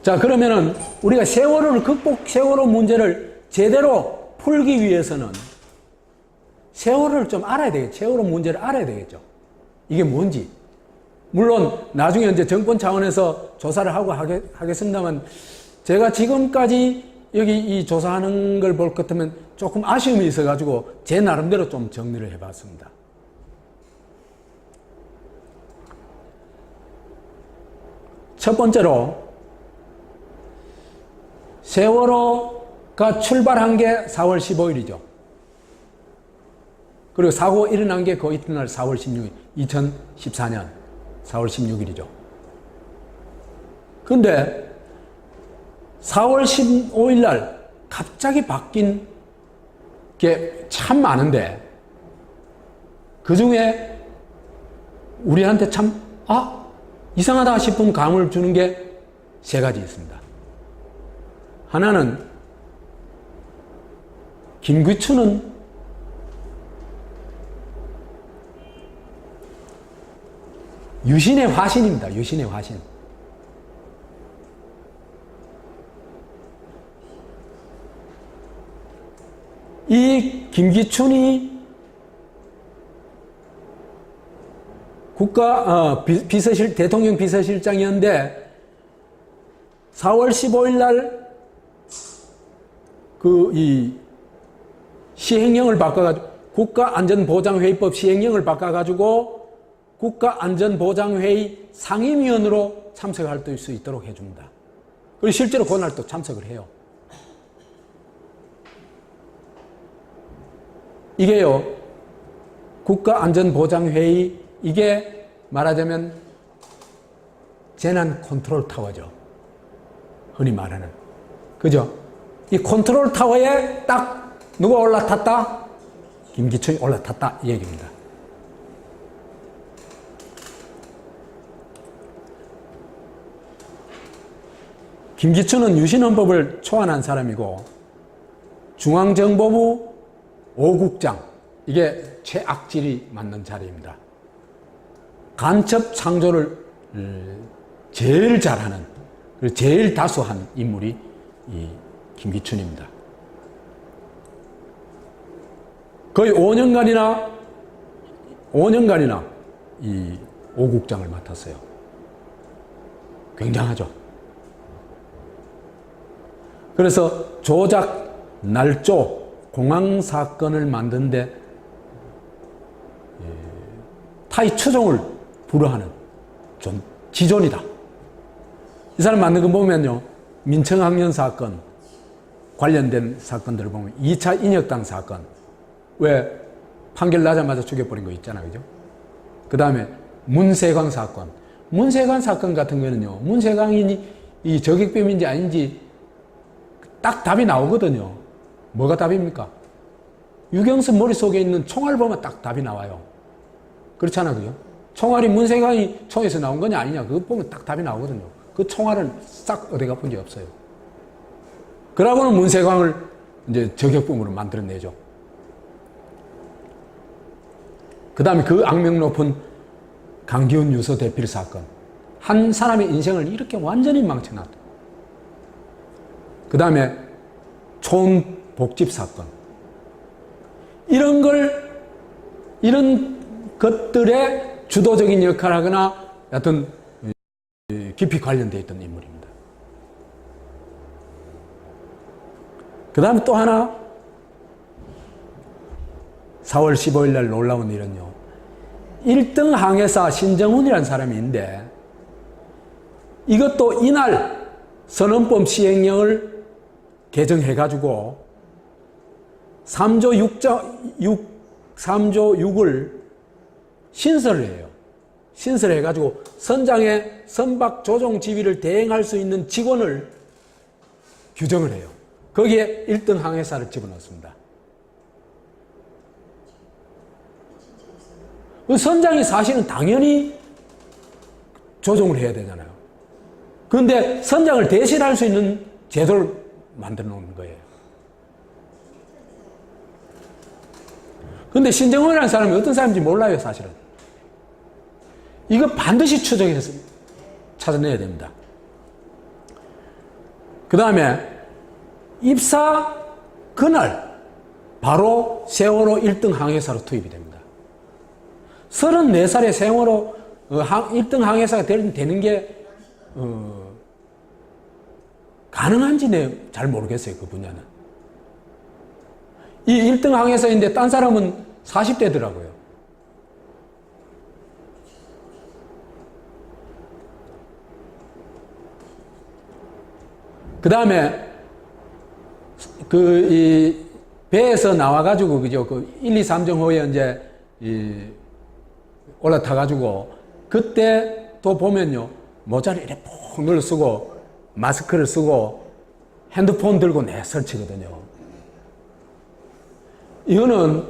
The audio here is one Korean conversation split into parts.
자, 그러면은 우리가 세월호 문제를 제대로 풀기 위해서는 세월호를 좀 알아야 되겠죠. 세월호 문제를 알아야 되겠죠. 이게 뭔지. 물론 나중에 이제 정권 차원에서 조사를 하고 하겠습니다만, 제가 지금까지 여기 이 조사하는 걸 볼 것 같으면 조금 아쉬움이 있어가지고 제 나름대로 좀 정리를 해봤습니다. 첫 번째로 세월호가 출발한 게 4월 15일이죠. 그리고 사고 일어난 게 그 이튿날 4월 16일, 2014년 4월 16일이죠. 근데 4월 15일 날 갑자기 바뀐 게 참 많은데, 그 중에 우리한테 참, 이상하다 싶은 감을 주는 게 세 가지 있습니다. 하나는, 김기춘은 유신의 화신입니다. 유신의 화신. 이 김기춘이 대통령 비서실장이었는데 4월 15일 날 시행령을 바꿔가지고 국가안전보장회의법 시행령을 바꿔가지고 국가안전보장회의 상임위원으로 참석할 수 있도록 해줍니다. 그리고 실제로 그날 또 참석을 해요. 이게요, 국가안전보장회의, 이게 말하자면 재난 컨트롤 타워죠. 흔히 말하는. 그죠? 이 컨트롤 타워에 딱 누가 올라탔다? 김기춘이 올라탔다. 이 얘기입니다. 김기춘은 유신헌법을 초안한 사람이고, 중앙정보부 5국장, 이게 최악질이 맞는 자리입니다. 간첩 창조를 제일 잘하는, 그리고 제일 다수한 인물이 이 김기춘입니다. 거의 5년간이나 이 5국장을 맡았어요. 굉장하죠. 그래서 조작, 날조, 공항사건을 만드는데 타의 추종을 불허하는 지존이다. 이 사람 만든 거 보면요, 민청학년 사건 관련된 사건들을 보면 2차 인혁당 사건, 왜 판결 나자마자 죽여버린 거 있잖아요. 그죠? 그 다음에 문세광 사건. 문세광 사건 같은 거는요, 문세광이 이 저격범인지 아닌지 딱 답이 나오거든요. 뭐가 답입니까? 유경수 머릿속에 있는 총알 보면 딱 답이 나와요. 그렇잖아, 그죠? 총알이 문세광이 총에서 나온 거냐 아니냐, 그거 보면 딱 답이 나오거든요. 그 총알은 싹 어디 가본 게 없어요. 그러고는 문세광을 이제 저격범으로 만들어내죠. 그 다음에 그 악명 높은 강기훈 유서 대필 사건. 한 사람의 인생을 이렇게 완전히 망쳐놨다. 그 다음에 초원 복집 사건. 이런 것들의 주도적인 역할을 하거나 여하튼 깊이 관련되어 있던 인물입니다. 그 다음에 또 하나, 4월 15일 날 놀라운 일은요, 1등 항해사 신정훈이라는 사람이 있는데, 이것도 이날 선언법 시행령을 개정해가지고 3조 6을 신설을 해요. 신설해가지고 선장의 선박 조종 지휘를 대행할 수 있는 직원을 규정을 해요. 거기에 1등 항해사를 집어넣습니다. 그 선장이 사실은 당연히 조종을 해야 되잖아요. 그런데 선장을 대신할 수 있는 제도를 만들어 놓는 거예요. 그런데 신정훈이라는 사람이 어떤 사람인지 몰라요, 사실은. 이거 반드시 추적해서 찾아내야 됩니다. 그 다음에 입사 그날 바로 세월호 1등 항해사로 투입이 됩니다. 34살에 세월호 1등 항해사가 되는 게 가능한지 잘 모르겠어요. 그 분야는. 이 1등 항해사인데 딴 사람은 40대더라고요. 그 다음에 이 배에서 나와가지고 그죠? 그 1, 2, 3정호에 이제 올라타가지고 그때 또 보면요 모자를 이렇게 푹 눌러 쓰고 마스크를 쓰고 핸드폰 들고 설치거든요. 이거는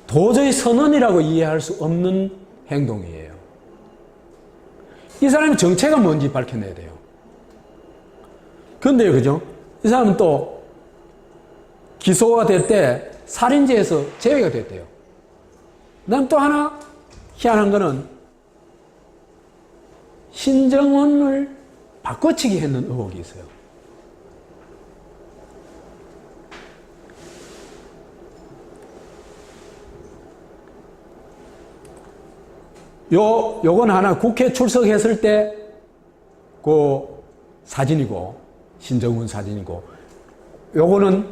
도저히 선언이라고 이해할 수 없는 행동이에요. 이 사람의 정체가 뭔지 밝혀내야 돼요. 그런데요, 그죠? 이 사람은 또 기소가 될 때 살인죄에서 제외가 됐대요. 그 다음 또 하나 희한한 거는 신정원을 바꿔치기 했는 의혹이 있어요. 요건 하나 국회 출석했을 때 그 사진이고, 신정훈 사진이고, 요거는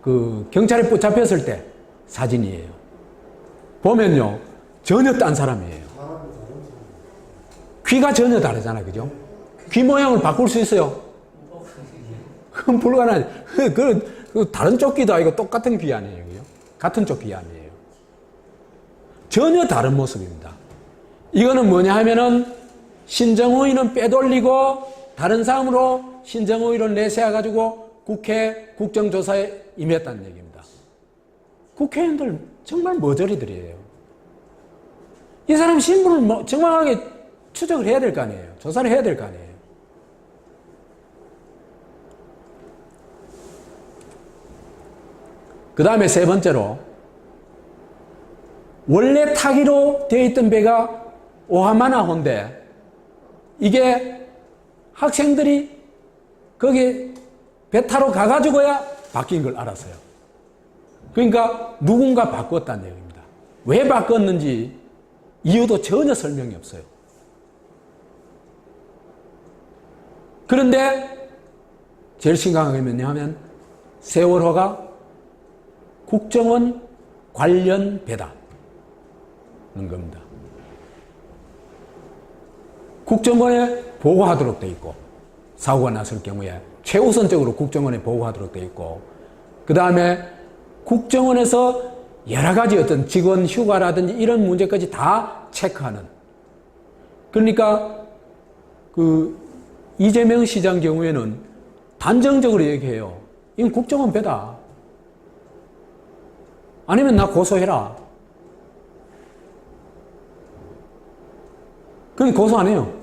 그 경찰에 붙잡혔을 때 사진이에요. 보면요, 전혀 딴 사람이에요. 귀가 전혀 다르잖아요. 그죠? 귀 모양을 바꿀 수 있어요? 그건 불가능하지. 그 다른 쪽 귀도 아니고 똑같은 귀 아니에요. 그죠? 같은 쪽 귀 아니에요. 전혀 다른 모습입니다. 이거는 뭐냐 하면은 신정호인은 빼돌리고 다른 사람으로 신정호인을 내세워가지고 국회 국정조사에 임했다는 얘기입니다. 국회의원들 정말 머저리들이에요. 이 사람 신분을 정확하게 추적을 해야 될 거 아니에요. 조사를 해야 될 거 아니에요. 그 다음에 세 번째로 원래 타기로 되어 있던 배가 오하마나호인데 이게 학생들이 거기 배 타러 가가지고야 바뀐 걸 알았어요. 그러니까 누군가 바꿨다는 얘기입니다. 왜 바꿨는지 이유도 전혀 설명이 없어요. 그런데 제일 심각한 게 뭐냐면 세월호가 국정원 관련 배다는 겁니다. 국정원에 보고하도록 돼 있고 사고가 났을 경우에 최우선적으로 국정원에 보고하도록 돼 있고 그 다음에 국정원에서 여러 가지 어떤 직원 휴가라든지 이런 문제까지 다 체크하는 그러니까 그 이재명 시장 경우에는 단정적으로 얘기해요. 이건 국정원 배다. 아니면 나 고소해라. 그럼 고소 안 해요.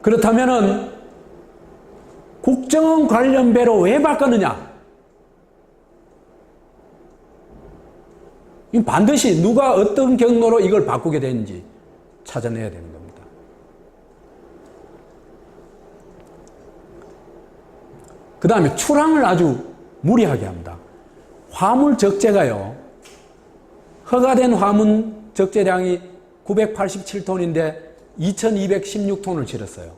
그렇다면은 국정원 관련 배로 왜 바꿨느냐? 반드시 누가 어떤 경로로 이걸 바꾸게 되는지 찾아내야 되는 겁니다. 그 다음에 출항을 아주 무리하게 합니다. 화물 적재가요. 허가된 화물 적재량이 987톤인데 2216톤을 실었어요.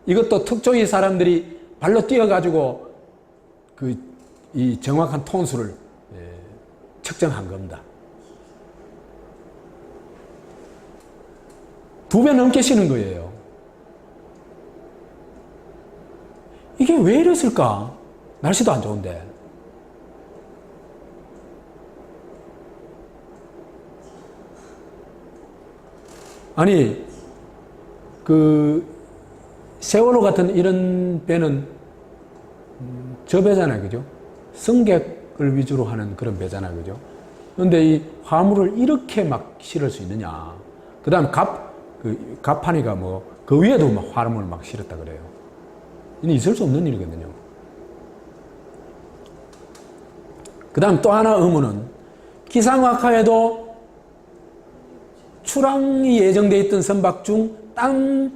이것도 특조위 사람들이 발로 뛰어가지고 이 정확한 톤수를 측정한 겁니다. 2배 넘게 실은 거예요. 이게 왜 이랬을까? 날씨도 안 좋은데. 아니, 세월호 같은 이런 배는 저 배잖아요. 그죠? 승객을 위주로 하는 그런 배잖아요. 그죠? 그런데 이 화물을 이렇게 막 실을 수 있느냐. 그 다음 갑판이가 그 위에도 막 화물을 막 실었다 그래요. 이는 있을 수 없는 일이거든요. 그 다음 또 하나 의문은 기상학화에도 출항이 예정되어 있던 선박 중 딴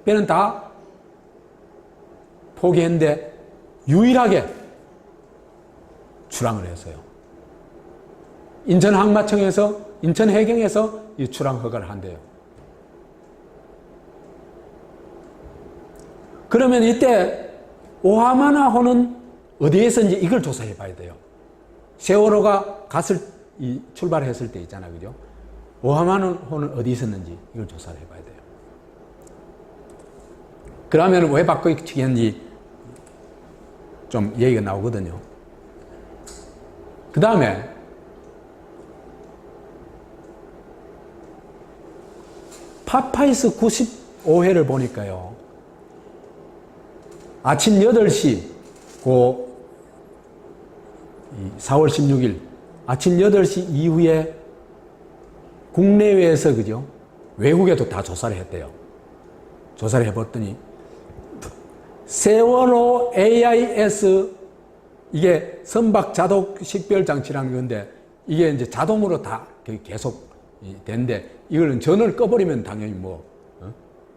배는 다 포기했는데 유일하게 출항을 했어요. 인천항마청에서, 인천해경에서 이 출항 허가를 한대요. 그러면 이때 오하마나호는 어디에서 이제 이걸 조사해 봐야 돼요. 세월호가 출발했을 때 있잖아요. 그죠? 오하마나호는 어디 있었는지 이걸 조사를 해 봐야 돼요. 그러면 왜 바꿔치기했는지 좀 얘기가 나오거든요. 그 다음에 파파이스 95회를 보니까요. 아침 8시, 4월 16일, 아침 8시 이후에 국내외에서, 그죠? 외국에도 다 조사를 했대요. 조사를 해봤더니, 세월호 AIS, 이게 선박 자동 식별 장치라는 건데, 이게 이제 자동으로 다 계속 되는데, 이거는 전원을 꺼버리면 당연히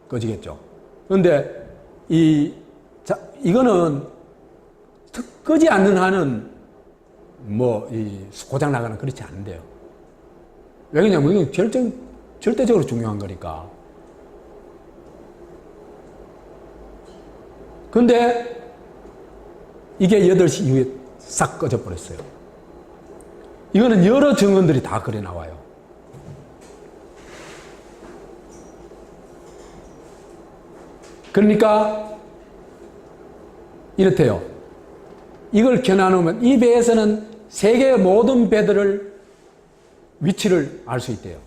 꺼지겠죠. 그런데 이거는 끄지 않는 한은 고장 나거나 그렇지 않은데요. 왜 그러냐면 이건 절대적으로 중요한 거니까. 근데 이게 8시 이후에 싹 꺼져 버렸어요. 이거는 여러 증언들이 다 그래 나와요. 그러니까 이렇대요. 이걸 겨눠놓으면 이 배에서는 세계의 모든 배들을 위치를 알 수 있대요.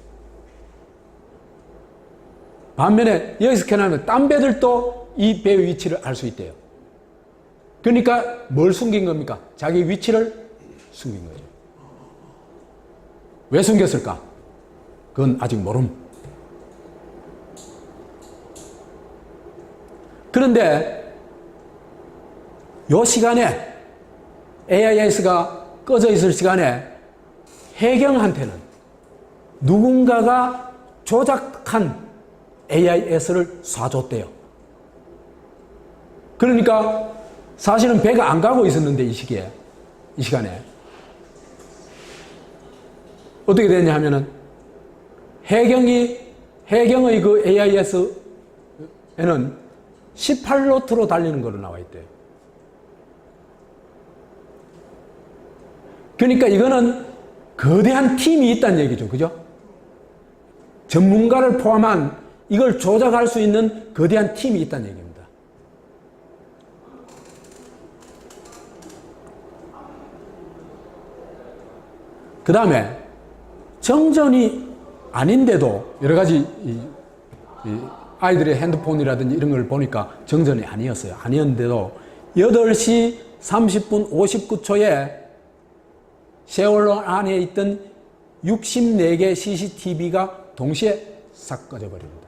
반면에 여기서 겨눠놓으면 딴 배들도 이 배의 위치를 알 수 있대요. 그러니까 뭘 숨긴 겁니까? 자기 위치를 숨긴 거죠. 왜 숨겼을까? 그건 아직 모름. 그런데 요 시간에 AIS가 꺼져 있을 시간에 해경한테는 누군가가 조작한 AIS를 쏴줬대요. 그러니까 사실은 배가 안 가고 있었는데 이 시간에 어떻게 됐냐 하면은 해경의 그 AIS에는 18노트로 달리는 거로 나와 있대요. 그러니까 이거는 거대한 팀이 있다는 얘기죠. 그죠? 전문가를 포함한 이걸 조작할 수 있는 거대한 팀이 있다는 얘기입니다. 그 다음에 정전이 아닌데도 여러 가지 아이들의 핸드폰이라든지 이런 걸 보니까 정전이 아니었어요. 아니었는데도 8시 30분 59초에 세월호 안에 있던 64개 CCTV가 동시에 싹 꺼져버립니다.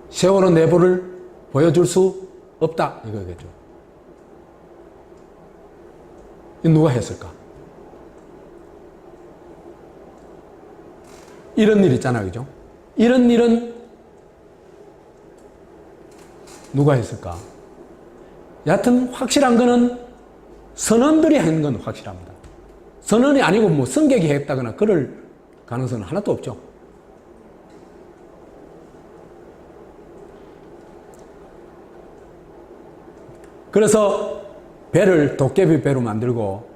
세월호 내부를 보여줄 수 없다 이거겠죠. 누가 했을까? 이런 일 있잖아요. 그죠? 이런 일은 누가 했을까? 여하튼 확실한 거는 선원들이 한 건 확실합니다. 선원이 아니고 승객이 했다거나 그럴 가능성은 하나도 없죠. 그래서 배를 도깨비 배로 만들고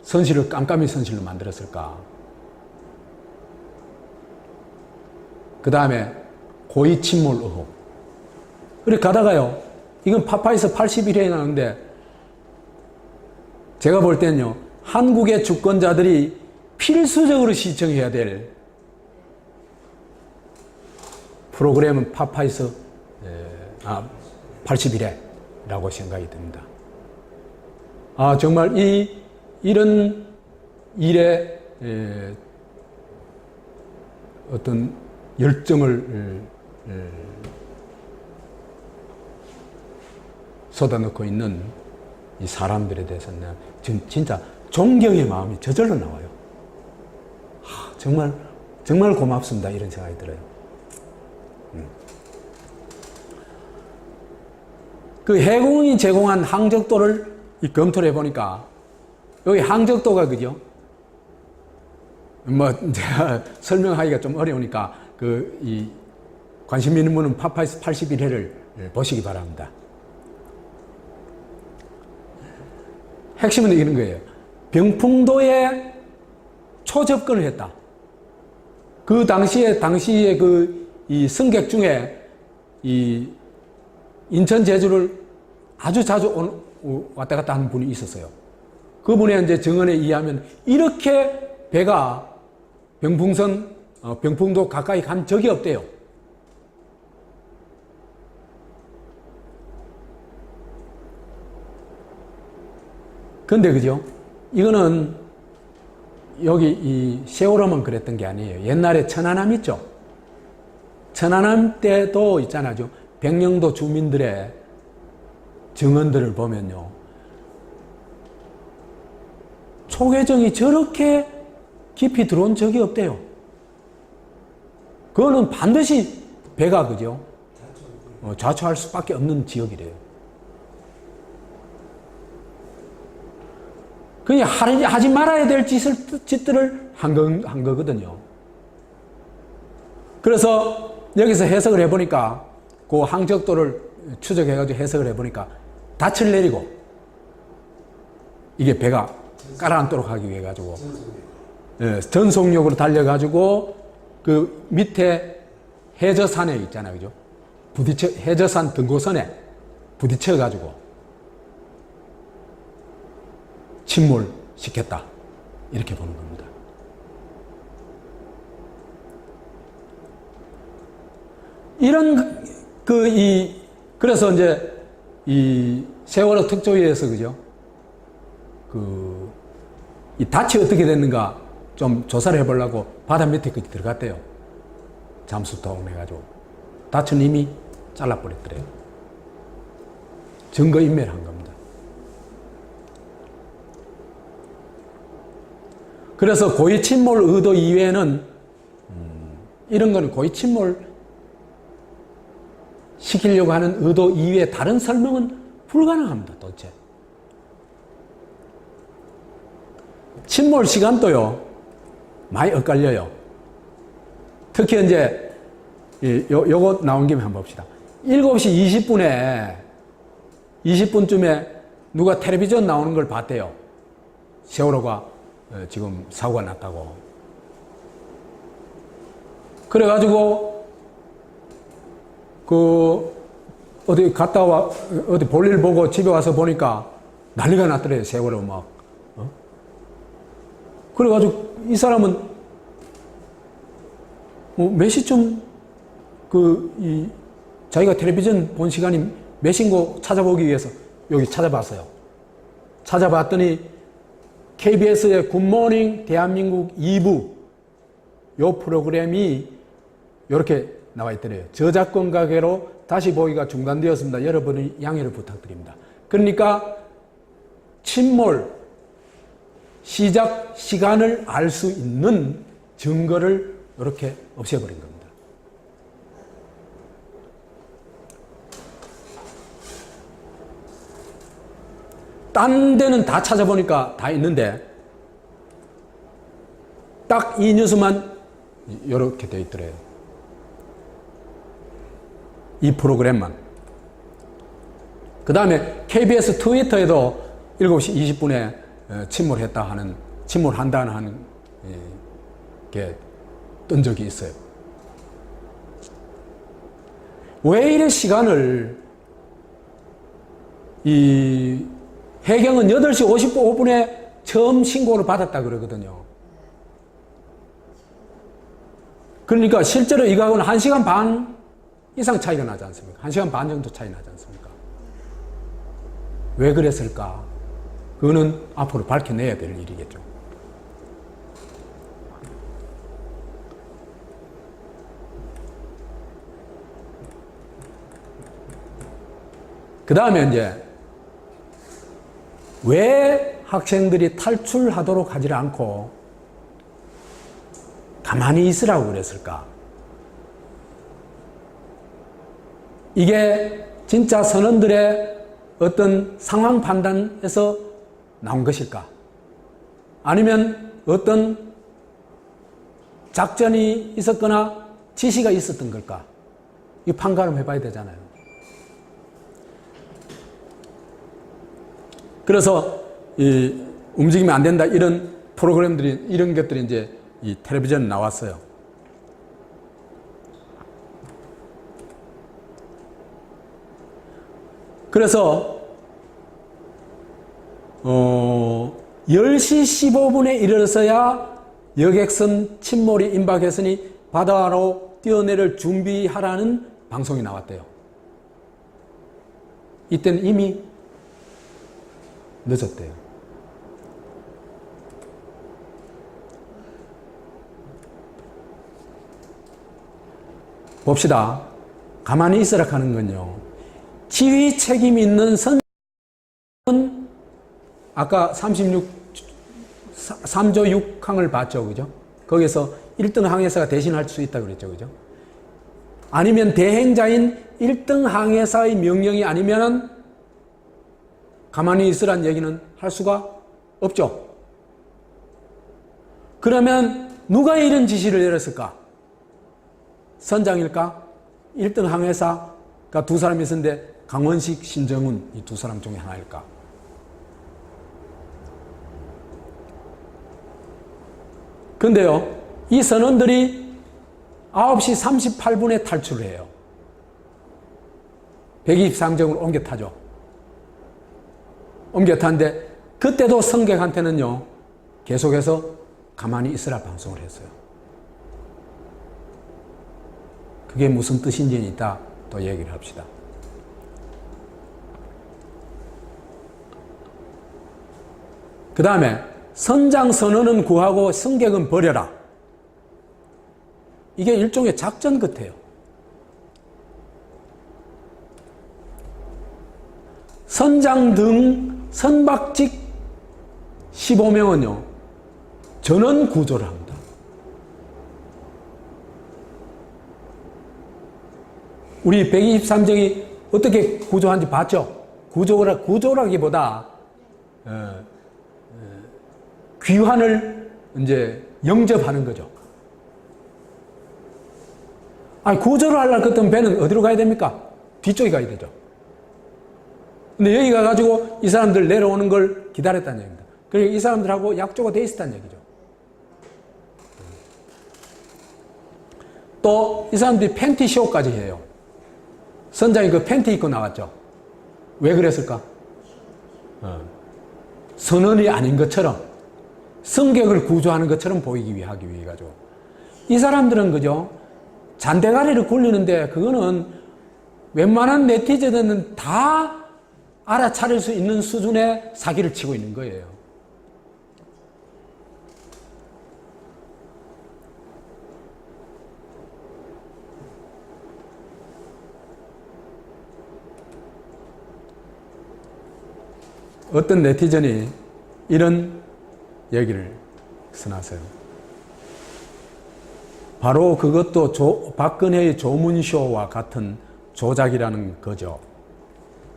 선실을 깜깜이 선실로 만들었을까? 그 다음에 고의 침몰 의혹. 그렇게 가다가요, 이건 파파이스 81회에 나오는데 제가 볼 때는요, 한국의 주권자들이 필수적으로 시청해야 될 프로그램은 파파이스 81회라고 생각이 듭니다. 정말 이런 일에 어떤 열정을 쏟아넣고 있는 이 사람들에 대해서는 지금 진짜 존경의 마음이 저절로 나와요. 정말 정말 고맙습니다. 이런 생각이 들어요. 그 해공이 제공한 항적도를 검토를 해보니까 여기 항적도가 그죠? 뭐 제가 설명하기가 좀 어려우니까 이 관심 있는 분은 파파이스 81회를 보시기 바랍니다. 핵심은 이런 거예요. 병풍도에 초접근을 했다. 그 당시에 이 승객 중에 이 인천 제주를 아주 자주 왔다 갔다 하는 분이 있었어요. 그분의 이제 증언에 의하면 이렇게 배가 병풍도 가까이 간 적이 없대요. 근데 그죠? 이거는 여기 이 세월호만 그랬던 게 아니에요. 옛날에 천안함 있죠? 천안함 때도 있잖아요. 백령도 주민들의 증언들을 보면요. 초계정이 저렇게 깊이 들어온 적이 없대요. 그거는 반드시 배가 그죠? 좌초할 수밖에 없는 지역이래요. 그냥 하지 말아야 될 짓들을 한 거거든요. 그래서 여기서 해석을 해보니까 그 항적도를 추적해가지고 해석을 해보니까 닻을 내리고 이게 배가 가라앉도록 하기 위해 가지고 전속력으로 달려가지고 그 밑에 해저산에 있잖아요. 그죠? 해저산 등고선에 부딪혀가지고 침몰시켰다. 이렇게 보는 겁니다. 그래서 이제 이 세월호 특조위에서 그죠? 이 닻이 어떻게 됐는가 좀 조사를 해보려고 바다 밑에까지 들어갔대요. 잠수통 해가지고. 닻은 이미 잘라버렸더래요. 증거인멸한 겁니다. 그래서 고의 침몰 의도 이외에는 이런 거는 고의 침몰 시키려고 하는 의도 이외에 다른 설명은 불가능합니다. 도대체. 침몰 시간도요 많이 엇갈려요. 특히 이제 요거 나온 김에 한번 봅시다. 7시 20분쯤에 누가 텔레비전 나오는 걸 봤대요. 세월호가 지금 사고가 났다고. 그래가지고 어디 갔다 어디 볼일 보고 집에 와서 보니까 난리가 났더래요. 세월호 막. 그래가지고 이 사람은 몇 시쯤 자기가 텔레비전 본 시간이 몇인고 찾아보기 위해서 여기 찾아봤어요. 찾아봤더니 KBS의 굿모닝 대한민국 2부 요 프로그램이 이렇게 나와 있더래요. 저작권 가계로 다시 보기가 중단되었습니다. 여러분의 양해를 부탁드립니다. 그러니까 침몰 시작 시간을 알 수 있는 증거를 이렇게 없애버린 겁니다. 딴 데는 다 찾아보니까 다 있는데 딱 이 뉴스만 이렇게 되어 있더래요. 이 프로그램만. 그 다음에 KBS 트위터에도 7시 20분에 침몰한다는 하는 게 뜬 적이 있어요. 왜 이래 시간을 해경은 8시 55분에 처음 신고를 받았다 그러거든요. 그러니까 실제로 이거하고는 1시간 반 이상 차이가 나지 않습니까? 1시간 반 정도 차이 나지 않습니까? 왜 그랬을까? 그거는 앞으로 밝혀내야 될 일이겠죠. 그 다음에 이제 왜 학생들이 탈출하도록 하지 않고 가만히 있으라고 그랬을까? 이게 진짜 선원들의 어떤 상황 판단에서 나온 것일까? 아니면 어떤 작전이 있었거나 지시가 있었던 걸까? 이 판가름 해봐야 되잖아요. 그래서 이 움직이면 안 된다 이런 프로그램들이 이런 것들이 이제 이 텔레비전에 나왔어요. 그래서 10시 15분에 이르러서야 여객선 침몰이 임박했으니 바다로 뛰어내릴 준비하라는 방송이 나왔대요. 이때는 이미 늦었대요. 봅시다. 가만히 있으라 하는 건요. 지휘 책임 있는 선장은 아까 3조 6항을 봤죠. 그죠? 거기서 1등 항해사가 대신할 수 있다고 그랬죠. 그죠? 아니면 대행자인 1등 항해사의 명령이 아니면 가만히 있으란 얘기는 할 수가 없죠. 그러면 누가 이런 지시를 내렸을까? 선장일까? 1등 항해사가 두 사람이 있었는데 강원식, 신정훈 이 두 사람 중에 하나일까? 근데요, 이 선원들이 9시 38분에 탈출을 해요. 123정으로 옮겨 타죠. 옮겨 타는데 그때도 승객한테는요, 계속해서 가만히 있으라 방송을 했어요. 그게 무슨 뜻인지 이따 또 얘기를 합시다. 그 다음에 선장 선언은 구하고 승객은 버려라. 이게 일종의 작전 같아요. 선장 등 선박직 15명은요, 전원 구조를 합니다. 우리 123정이 어떻게 구조하는지 봤죠? 구조라기보다 귀환을 이제 영접하는 거죠. 아니, 구조를 하려고 했던 배는 어디로 가야 됩니까? 뒤쪽에 가야 되죠. 근데 여기 가가지고 이 사람들 내려오는 걸 기다렸다는 얘기입니다. 그리고 이 사람들하고 약조가 돼 있었다는 얘기죠. 또 이 사람들이 팬티쇼까지 해요. 선장이 그 팬티 입고 나왔죠. 왜 그랬을까? 선원이 아닌 것처럼, 승객을 구조하는 것처럼 보이기 위하기 위해 가지고. 이 사람들은 그죠? 잔대가리를 굴리는데 그거는 웬만한 네티즌은 다 알아차릴 수 있는 수준의 사기를 치고 있는 거예요. 어떤 네티즌이 이런 얘기를 써놨어요. 바로 그것도 박근혜의 조문쇼와 같은 조작이라는 거죠.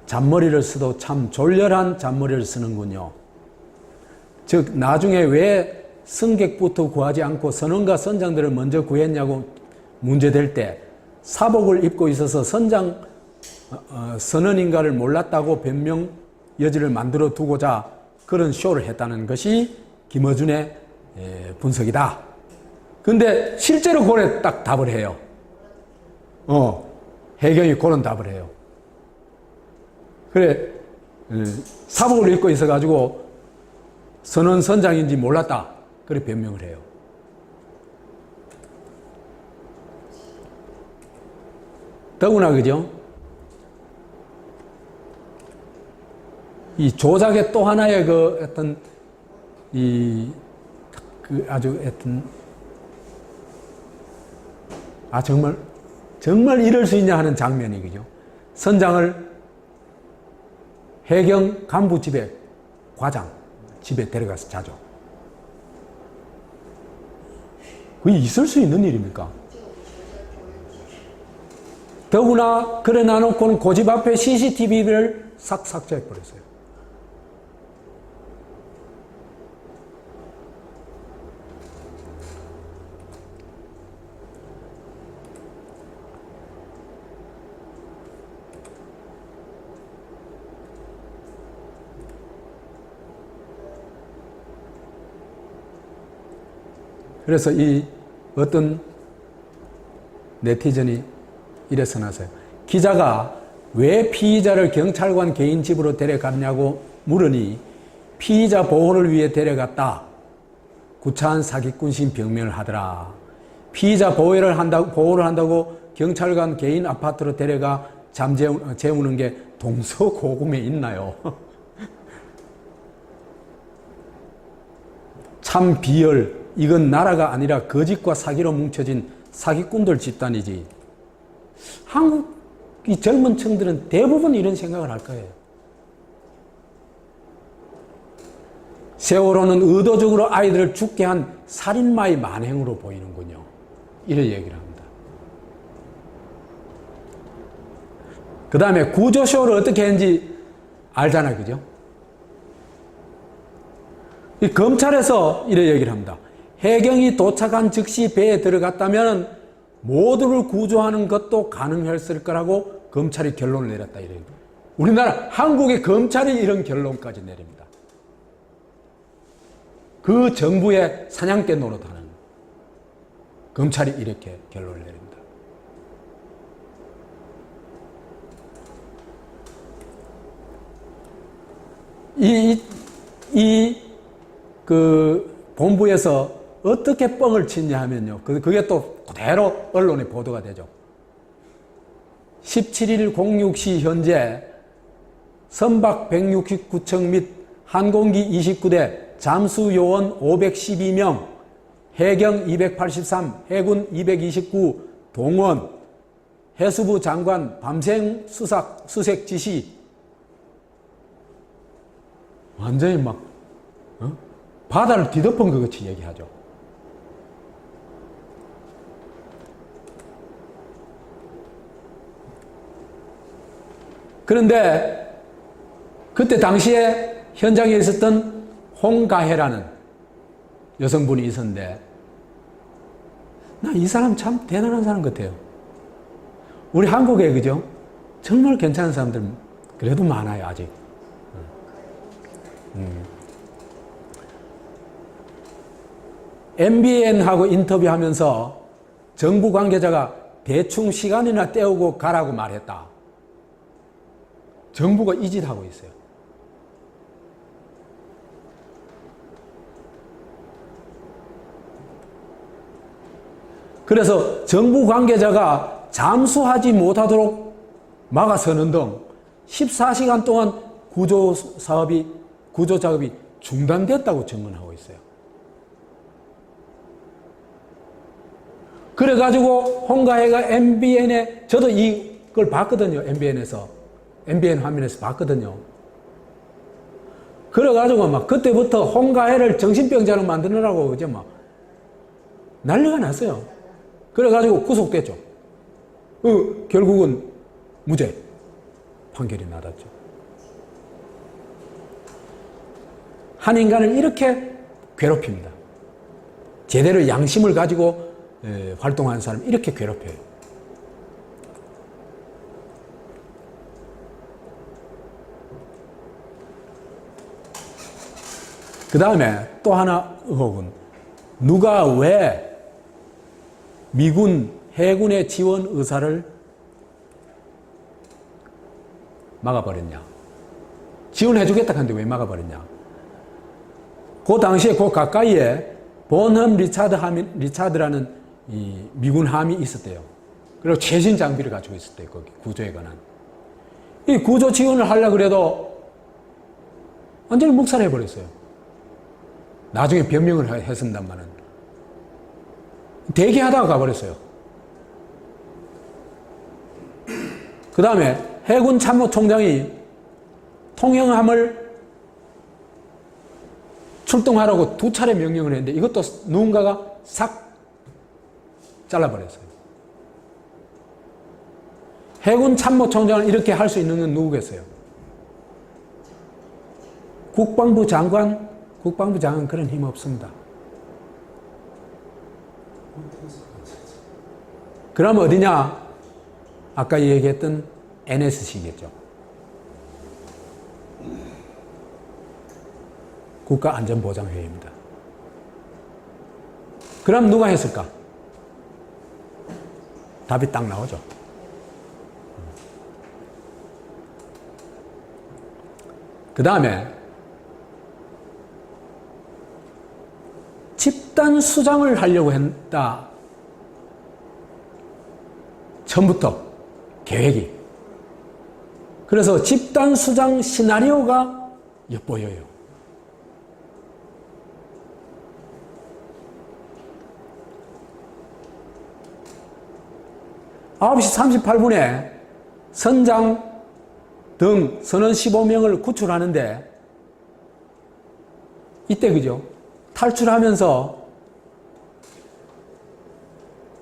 잔머리를 써도 참 졸렬한 잔머리를 쓰는군요. 즉 나중에 왜 승객부터 구하지 않고 선원과 선장들을 먼저 구했냐고 문제될 때 사복을 입고 있어서 선원인가를 몰랐다고 변명 여지를 만들어 두고자 그런 쇼를 했다는 것이 김어준의 분석이다. 근데 실제로 그래 딱 답을 해요. 해경이 그런 답을 해요. 그래, 사복을 입고 있어가지고 선원 선장인지 몰랐다. 그래 변명을 해요. 더구나 그죠? 이 조작의 또 하나의 그 어떤 아주 어떤 정말 이럴 수 있냐 하는 장면이 그죠? 선장을 해경 간부 집에 과장 집에 데려가서 자죠. 그게 있을 수 있는 일입니까? 더구나 그래 놔놓고는 고집 앞에 CCTV를 싹 삭제해버렸어요. 그래서 이 어떤 네티즌이 이래 써놨어요. 기자가 왜 피의자를 경찰관 개인 집으로 데려갔냐고 물으니 피의자 보호를 위해 데려갔다. 구차한 사기꾼식 병명을 하더라. 피의자 보호를 한다고 경찰관 개인 아파트로 데려가 재우는 게 동서고금에 있나요? 참 비열. 이건 나라가 아니라 거짓과 사기로 뭉쳐진 사기꾼들 집단이지. 한국 이 젊은 층들은 대부분 이런 생각을 할 거예요. 세월호는 의도적으로 아이들을 죽게 한 살인마의 만행으로 보이는군요. 이런 얘기를 합니다. 그 다음에 구조쇼를 어떻게 했는지 알잖아요. 그죠? 이 검찰에서 이런 얘기를 합니다. 해경이 도착한 즉시 배에 들어갔다면 모두를 구조하는 것도 가능했을 거라고 검찰이 결론을 내렸다. 이래요. 우리나라 한국의 검찰이 이런 결론까지 내립니다. 그 정부의 사냥개 노릇하는 검찰이 이렇게 결론을 내립니다. 본부에서 어떻게 뻥을 치냐 하면요. 그게 또 그대로 언론에 보도가 되죠. 17일 06시 현재 선박 169척 및 항공기 29대, 잠수요원 512명, 해경 283, 해군 229, 동원, 해수부 장관 밤생 수색 지시. 완전히 막 바다를 뒤덮은 것 같이 얘기하죠. 그런데 그때 당시에 현장에 있었던 홍가혜라는 여성분이 있었는데, 나 이 사람 참 대단한 사람 같아요. 우리 한국에 그죠? 정말 괜찮은 사람들 그래도 많아요, 아직. MBN하고 인터뷰하면서 정부 관계자가 대충 시간이나 때우고 가라고 말했다. 정부가 이 짓 하고 있어요. 그래서 정부 관계자가 잠수하지 못하도록 막아서는 등 14시간 동안 구조 작업이 중단됐다고 증언하고 있어요. 그래가지고 홍가혜가 MBN에, 저도 이걸 봤거든요. MBN 화면에서 봤거든요. 그래가지고 막 그때부터 홍가혜를 정신병자로 만드느라고 이제 막 난리가 났어요. 그래가지고 구속됐죠. 결국은 무죄 판결이 나왔죠. 한 인간을 이렇게 괴롭힙니다. 제대로 양심을 가지고 활동하는 사람 이렇게 괴롭혀요. 그 다음에 또 하나 의혹은, 누가 왜 미군 해군의 지원 의사를 막아버렸냐. 지원해주겠다 하는데 왜 막아버렸냐. 그 당시에 그 가까이에 본험 리차드라는 이 미군 함이 있었대요. 그리고 최신 장비를 가지고 있었대요. 거기 구조에 관한. 이 구조 지원을 하려고 그래도 완전히 묵살해버렸어요. 나중에 변명을 했습니다만은. 대기하다가 가버렸어요. 그 다음에 해군 참모총장이 통영함을 출동하라고 2차례 명령을 했는데 이것도 누군가가 싹 잘라버렸어요. 해군 참모총장을 이렇게 할 수 있는 건 누구겠어요? 국방부 장관 그런 힘 없습니다. 그럼 어디냐? 아까 얘기했던 NSC겠죠. 국가안전보장회의입니다. 그럼 누가 했을까? 답이 딱 나오죠. 그 다음에 집단 수장을 하려고 했다. 처음부터 계획이. 그래서 집단 수장 시나리오가 엿보여요. (9시 38분에) 선장 등 선원 15명을 구출하는데, 이때 그죠? 탈출하면서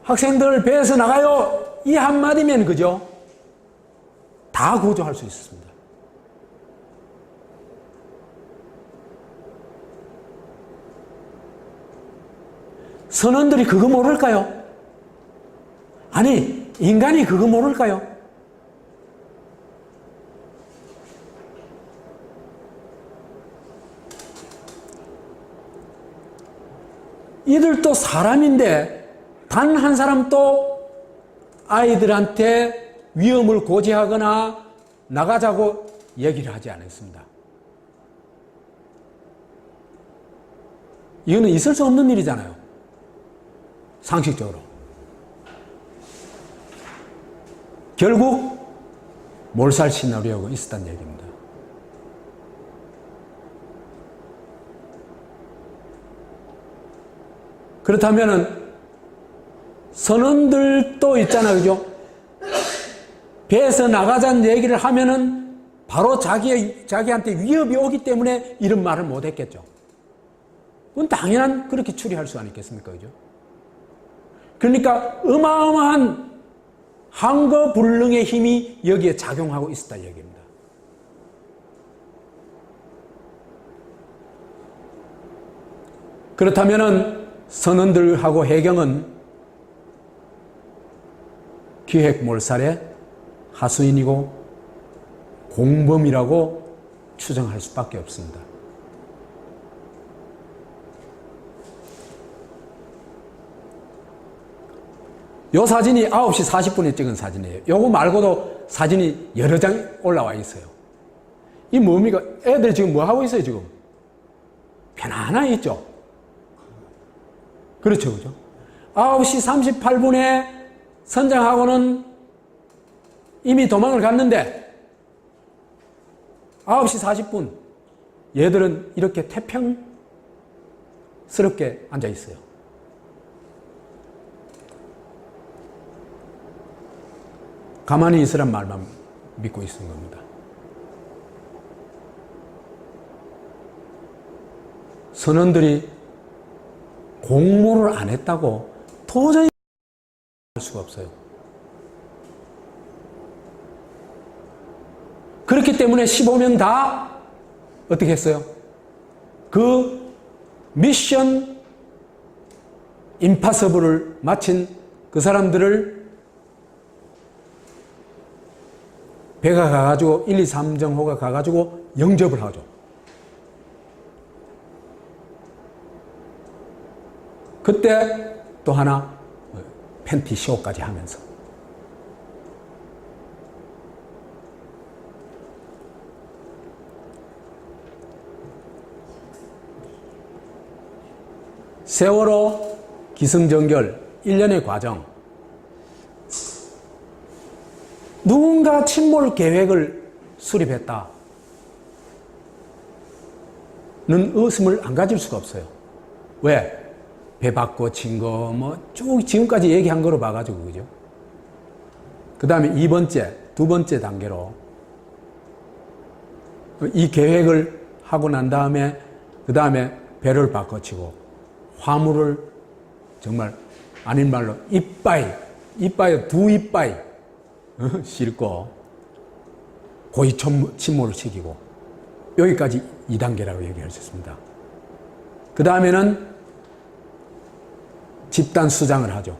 학생들 배에서 나가요! 이 한마디면 그죠? 다 구조할 수 있었습니다. 선원들이 그거 모를까요? 아니, 인간이 그거 모를까요? 이들도 사람인데 단 한 사람도 아이들한테 위험을 고지하거나 나가자고 얘기를 하지 않았습니다. 이거는 있을 수 없는 일이잖아요. 상식적으로. 결국 몰살 시나리오가 있었다는 얘기입니다. 그렇다면은 선원들도 있잖아요, 그죠? 배에서 나가자는 얘기를 하면은 바로 자기한테 위협이 오기 때문에 이런 말을 못 했겠죠. 그건 당연한 그렇게 추리할 수 아니겠습니까, 그죠? 그러니까 어마어마한 항거불능의 힘이 여기에 작용하고 있었다 얘기입니다. 그렇다면은 선원들하고 해경은 기획 몰살의 하수인이고 공범이라고 추정할 수밖에 없습니다. 이 사진이 9시 40분에 찍은 사진이에요. 요거 말고도 사진이 여러 장 올라와 있어요. 이 뭡니까? 애들 지금 뭐 하고 있어요, 지금? 편안하게 있죠? 그렇죠, 그죠? 9시 38분에 선장하고는 이미 도망을 갔는데 9시 40분 얘들은 이렇게 태평스럽게 앉아 있어요. 가만히 있으란 말만 믿고 있는 겁니다. 선원들이 공모를 안 했다고 도저히 할 수가 없어요. 그렇기 때문에 15명 다 어떻게 했어요? 그 미션 임파서블을 마친 그 사람들을 배가 가가지고 1, 2, 3정호가 가가지고 영접을 하죠. 그때 또 하나 팬티 쇼까지 하면서 세월호 기승전결 1년의 과정, 누군가 침몰 계획을 수립했다는 의심을 안 가질 수가 없어요. 왜? 배 바꿔친 거, 쭉 지금까지 얘기한 거로 봐가지고, 그죠? 그 다음에 두 번째 단계로 이 계획을 하고 난 다음에, 그 다음에 배를 바꿔치고 화물을 정말 아닌 말로 이빠이 두 이빠이 싣고 고의 침몰을 시키고 여기까지 2단계라고 얘기할 수 있습니다. 그 다음에는 집단 수장을 하죠.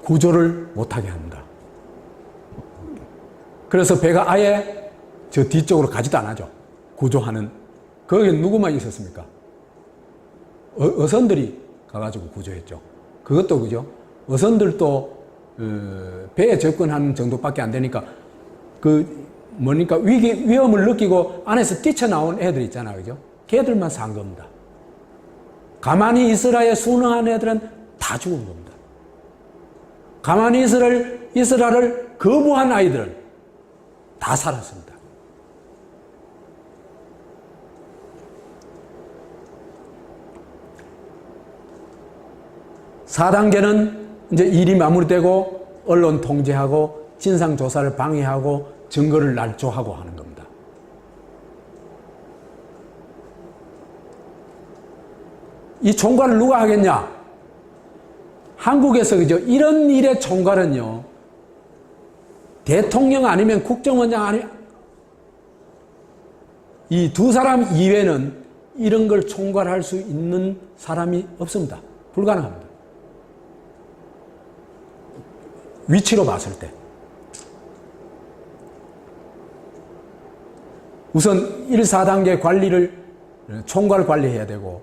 구조를 못하게 합니다. 그래서 배가 아예 저 뒤쪽으로 가지도 않아죠. 구조하는. 거기에 누구만 있었습니까? 어선들이 가가지고 구조했죠. 그것도 그죠. 어선들도 배에 접근하는 정도밖에 안 되니까 위험을 느끼고 안에서 뛰쳐나온 애들 있잖아요. 그죠? 걔들만 산 겁니다. 가만히 있으라에 순응한 애들은 다 죽은 겁니다. 가만히 있으라를 거부한 아이들은 다 살았습니다. (4단계는) 이제 일이 마무리되고 언론 통제하고 진상조사를 방해하고 증거를 날조하고 하는 겁니다. 이 총괄을 누가 하겠냐? 한국에서 그죠? 이런 일의 총괄은요, 대통령 아니면 국정원장 아니면 이 두 사람 이외에는 이런 걸 총괄할 수 있는 사람이 없습니다. 불가능합니다. 위치로 봤을 때. 우선 1, 4단계 관리를 총괄 관리해야 되고,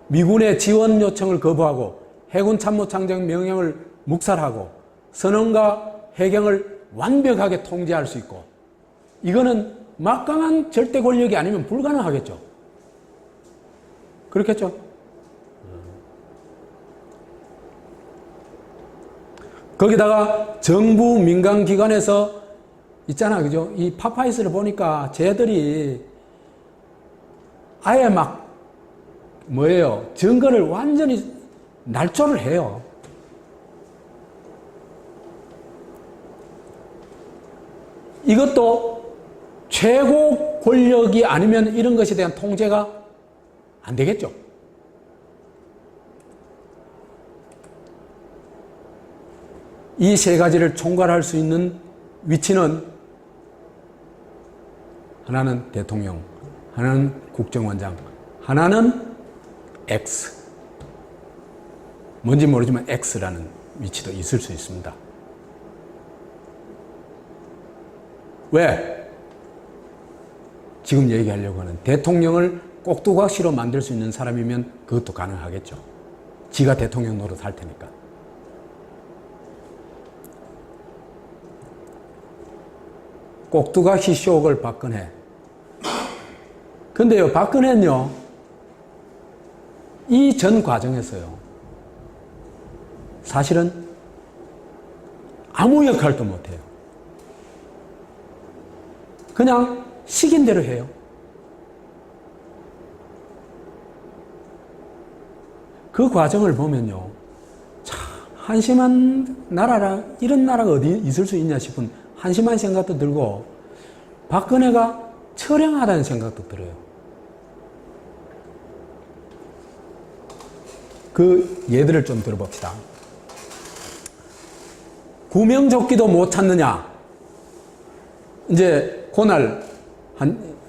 미군의 지원 요청을 거부하고 해군 참모총장 명령을 묵살하고 선언과 해경을 완벽하게 통제할 수 있고, 이거는 막강한 절대 권력이 아니면 불가능하겠죠. 그렇겠죠? 거기다가 정부 민간기관에서 있잖아, 그죠? 이 파파이스를 보니까 쟤들이 아예 증거를 완전히 날조를 해요. 이것도 최고 권력이 아니면 이런 것에 대한 통제가 안 되겠죠. 이 세 가지를 총괄할 수 있는 위치는 하나는 대통령, 하나는 국정원장, 하나는 X. 뭔지 모르지만 X라는 위치도 있을 수 있습니다. 왜? 지금 얘기하려고 하는 대통령을 꼭두각시로 만들 수 있는 사람이면 그것도 가능하겠죠. 지가 대통령 노릇 할 테니까. 꼭두각시 쇼걸 박근혜. 근데요, 박근혜는요, 이 전 과정에서요, 사실은 아무 역할도 못해요. 그냥 시킨 대로 해요. 그 과정을 보면요, 참 한심한 나라라, 이런 나라가 어디 있을 수 있냐 싶은 한심한 생각도 들고, 박근혜가 처량하다는 생각도 들어요. 그 예들을 좀 들어봅시다. 구명조끼도 못 찾느냐? 이제 그날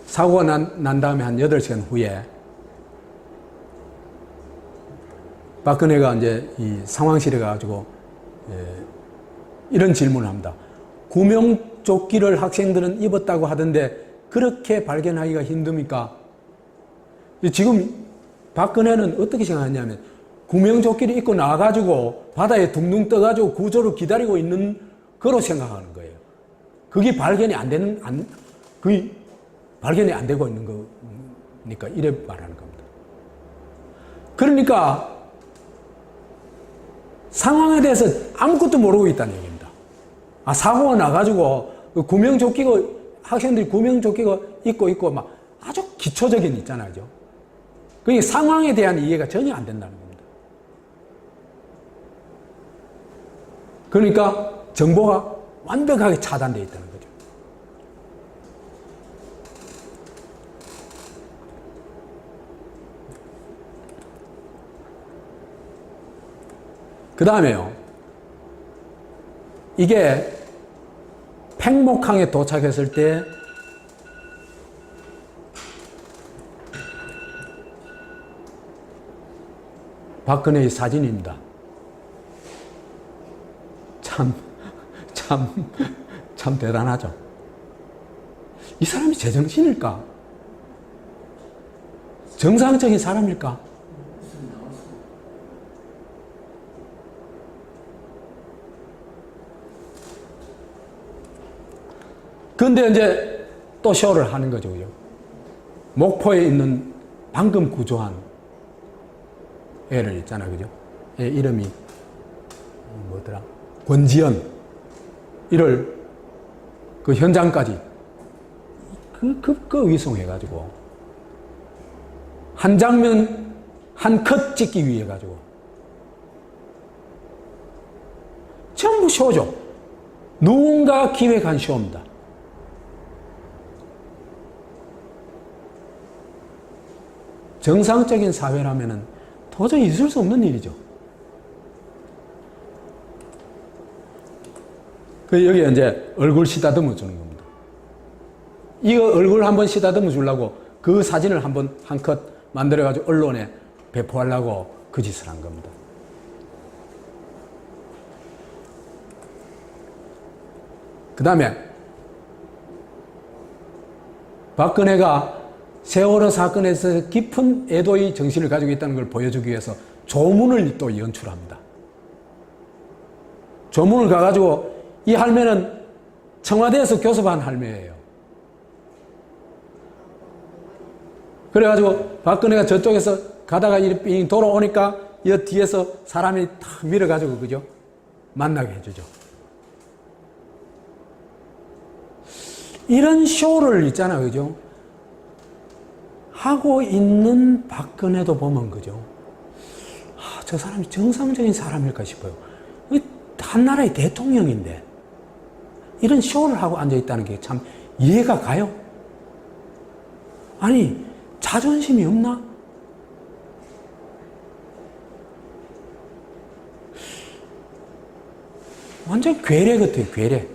사고가 난 다음에 한 8시간 후에 박근혜가 이제 이 상황실에 가가지고 이런 질문을 합니다. 구명조끼를 학생들은 입었다고 하던데 그렇게 발견하기가 힘듭니까? 지금 박근혜는 어떻게 생각하냐면, 구명조끼를 입고 나와가지고 바다에 둥둥 떠가지고 구조를 기다리고 있는 거로 생각하는 거예요. 그게 발견이 안 되고 있는 거니까 이래 말하는 겁니다. 그러니까 상황에 대해서 아무것도 모르고 있다는 얘기입니다. 사고가 나가지고 학생들이 구명조끼가 입고 막 아주 기초적인 있잖아요. 그게 상황에 대한 이해가 전혀 안 된다는 겁니다. 그러니까 정보가 완벽하게 차단되어 있다는 거죠. 그 다음에요. 이게 팽목항에 도착했을 때 박근혜의 사진입니다. 참 대단하죠. 이 사람이 제정신일까? 정상적인 사람일까? 그런데 이제 또 쇼를 하는 거죠. 목포에 있는 방금 구조한 애를 있잖아요. 그죠? 애 이름이 뭐더라? 권지연. 이를 그 현장까지 위송해가지고 한 장면 한 컷 찍기 위해 가지고 전부 쇼죠. 누군가 기획한 쇼입니다. 정상적인 사회라면은 도저히 있을 수 없는 일이죠. 여기 이제 얼굴 시다듬어 주는 겁니다. 이거 얼굴 한번 시다듬어 주려고 그 사진을 한번 한 컷 만들어가지고 언론에 배포하려고 그 짓을 한 겁니다. 그 다음에 박근혜가 세월호 사건에서 깊은 애도의 정신을 가지고 있다는 걸 보여주기 위해서 조문을 또 연출합니다. 조문을 가가지고 이 할매는 청와대에서 교섭한 할매예요. 그래가지고 박근혜가 저쪽에서 가다가 이렇게 돌아오니까 이 뒤에서 사람이 탁 밀어가지고 그죠? 만나게 해주죠. 이런 쇼를 있잖아요. 그죠? 하고 있는 박근혜도 보면 그죠? 저 사람이 정상적인 사람일까 싶어요. 한 나라의 대통령인데 이런 쇼를 하고 앉아있다는 게 참 이해가 가요? 아니 자존심이 없나? 완전 괴뢰 같아요. 괴뢰.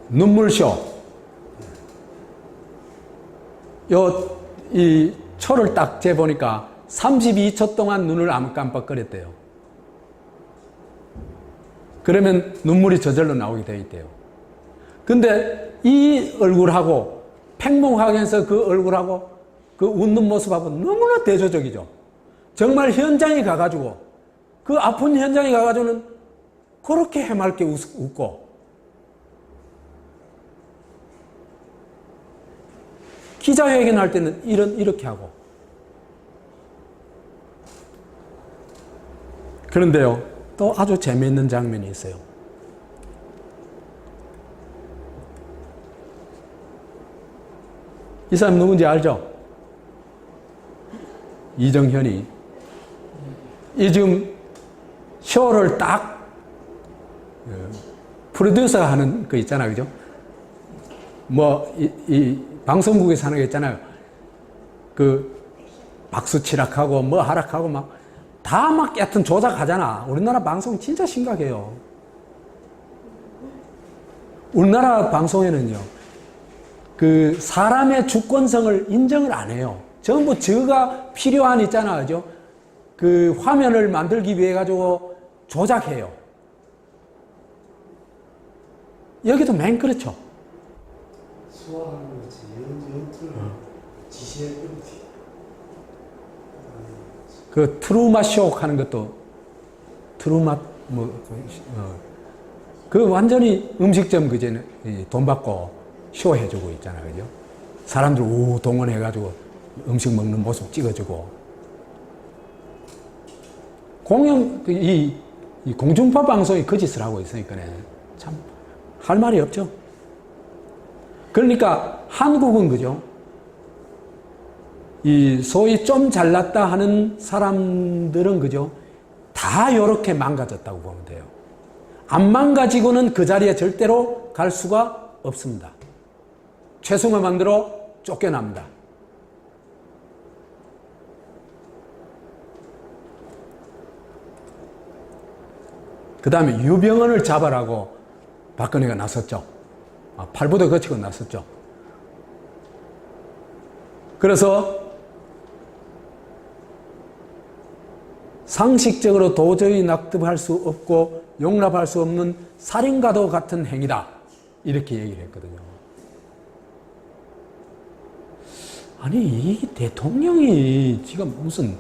눈물쇼. 이 초를 딱 재보니까 32초 동안 눈을 안 깜빡거렸대요. 그러면 눈물이 저절로 나오게 되어 있대요. 근데 이 얼굴하고 팽목항에서 그 얼굴하고 그 웃는 모습하고 너무나 대조적이죠. 정말 현장에 가가지고 그 아픈 현장에 가가지고는 그렇게 해맑게 웃고 기자회견 할 때는 이렇게 하고. 그런데요, 또 아주 재미있는 장면이 있어요. 이 사람 누군지 알죠? 이정현이. 이 지금 쇼를 딱 프로듀서가 하는 거 있잖아요. 그죠? 이 방송국에서 하는 거 있잖아요. 그 박수 치락하고 뭐 하락하고 다 하여튼 조작하잖아. 우리나라 방송 진짜 심각해요. 우리나라 방송에는요, 그 사람의 주권성을 인정을 안 해요. 전부 저가 필요한 있잖아. 그죠? 그 화면을 만들기 위해 가지고 조작해요. 여기도 맨 그렇죠. 소화하는 거지. 연출을 지시했던지. 그 트루마 쇼 하는 것도 트루마 그 완전히 음식점 그제는 돈 받고 쇼 해주고 있잖아. 그죠? 사람들 우 동원해가지고 음식 먹는 모습 찍어주고. 이 공중파 방송이 그 짓을 하고 있으니까 참 할 말이 없죠. 그러니까 한국은 그죠? 이 소위 좀 잘났다 하는 사람들은 그죠? 다 요렇게 망가졌다고 보면 돼요. 안 망가지고는 그 자리에 절대로 갈 수가 없습니다. 최소만 들어 쫓겨납니다. 그 다음에 유병헌을 잡아라고 박근혜가 나섰죠. 팔부도 거치고 나섰죠. 그래서 상식적으로 도저히 납득할 수 없고 용납할 수 없는 살인과도 같은 행위다. 이렇게 얘기를 했거든요. 아니, 이 대통령이 지금 무슨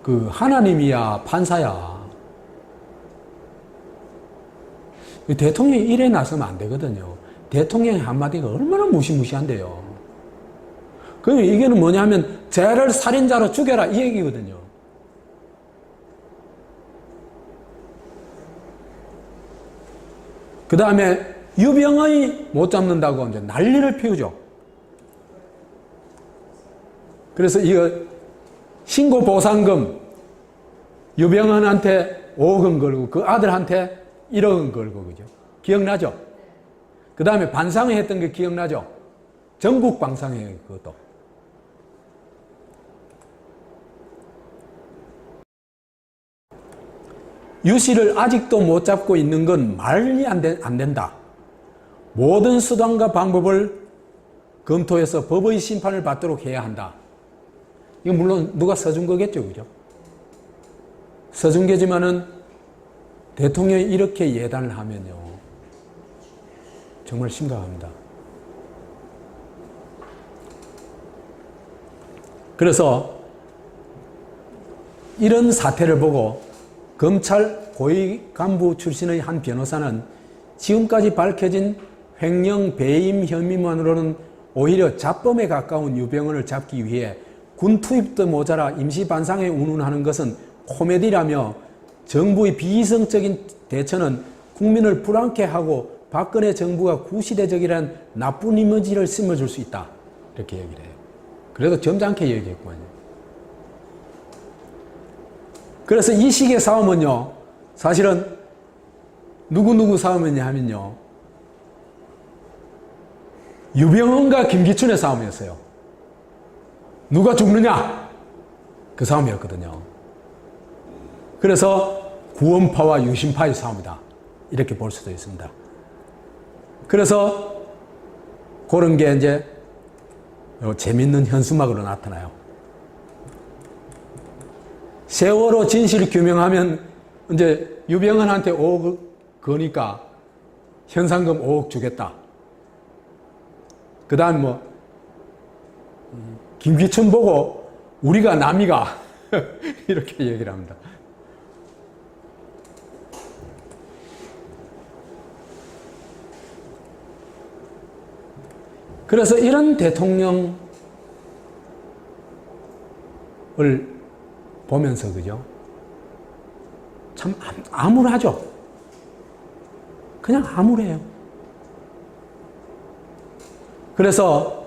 그 하나님이야, 판사야. 대통령이 일에 나서면 안 되거든요. 대통령의 한마디가 얼마나 무시무시한데요. 그럼 이게는 뭐냐면 쟤를 살인자로 죽여라 이 얘기거든요. 그 다음에 유병헌이 못 잡는다고 이제 난리를 피우죠. 그래서 이거 신고보상금 유병헌한테 5억 원 걸고 그 아들한테 1억 원 걸고 그죠? 기억나죠? 그 다음에 반상회 했던 게 기억나죠? 전국 반상회 그것도. 유 씨를 아직도 못 잡고 있는 건 말이 안 된다. 모든 수단과 방법을 검토해서 법의 심판을 받도록 해야 한다. 이거 물론 누가 써준 거겠죠, 그죠? 써준 게지만은 대통령이 이렇게 예단을 하면요. 정말 심각합니다. 그래서 이런 사태를 보고 검찰 고위 간부 출신의 한 변호사는 지금까지 밝혀진 횡령 배임 혐의만으로는 오히려 자범에 가까운 유병헌을 잡기 위해 군 투입도 모자라 임시반상회 운운하는 것은 코미디라며 정부의 비이성적인 대처는 국민을 불안케 하고 박근혜 정부가 구시대적이라는 나쁜 이미지를 심어줄 수 있다. 이렇게 얘기를 해요. 그래도 점잖게 얘기했구만요. 그래서 이 식의 싸움은요, 사실은 누구 싸움이냐 하면요, 유병헌과 김기춘의 싸움이었어요. 누가 죽느냐? 그 싸움이었거든요. 그래서 구원파와 유신파의 싸움이다. 이렇게 볼 수도 있습니다. 그래서 그런 게 이제 재밌는 현수막으로 나타나요. 세월호 진실 규명하면 이제 유병헌한테 5억 거니까 현상금 5억 주겠다. 그 다음 뭐 김기춘 보고 우리가 남이가 이렇게 얘기를 합니다. 그래서 이런 대통령을 보면서 그죠? 참 암울하죠? 그냥 암울해요. 그래서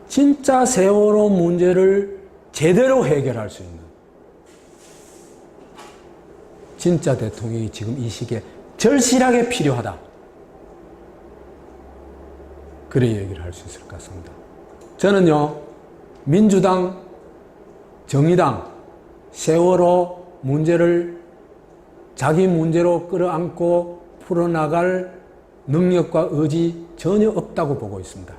진짜 세월호 문제를 제대로 해결할 수 있는 진짜 대통령이 지금 이 시기에 절실하게 필요하다. 그래 얘기를 할 수 있을 것 같습니다. 저는요, 민주당, 정의당, 세월호 문제를 자기 문제로 끌어안고 풀어나갈 능력과 의지 전혀 없다고 보고 있습니다.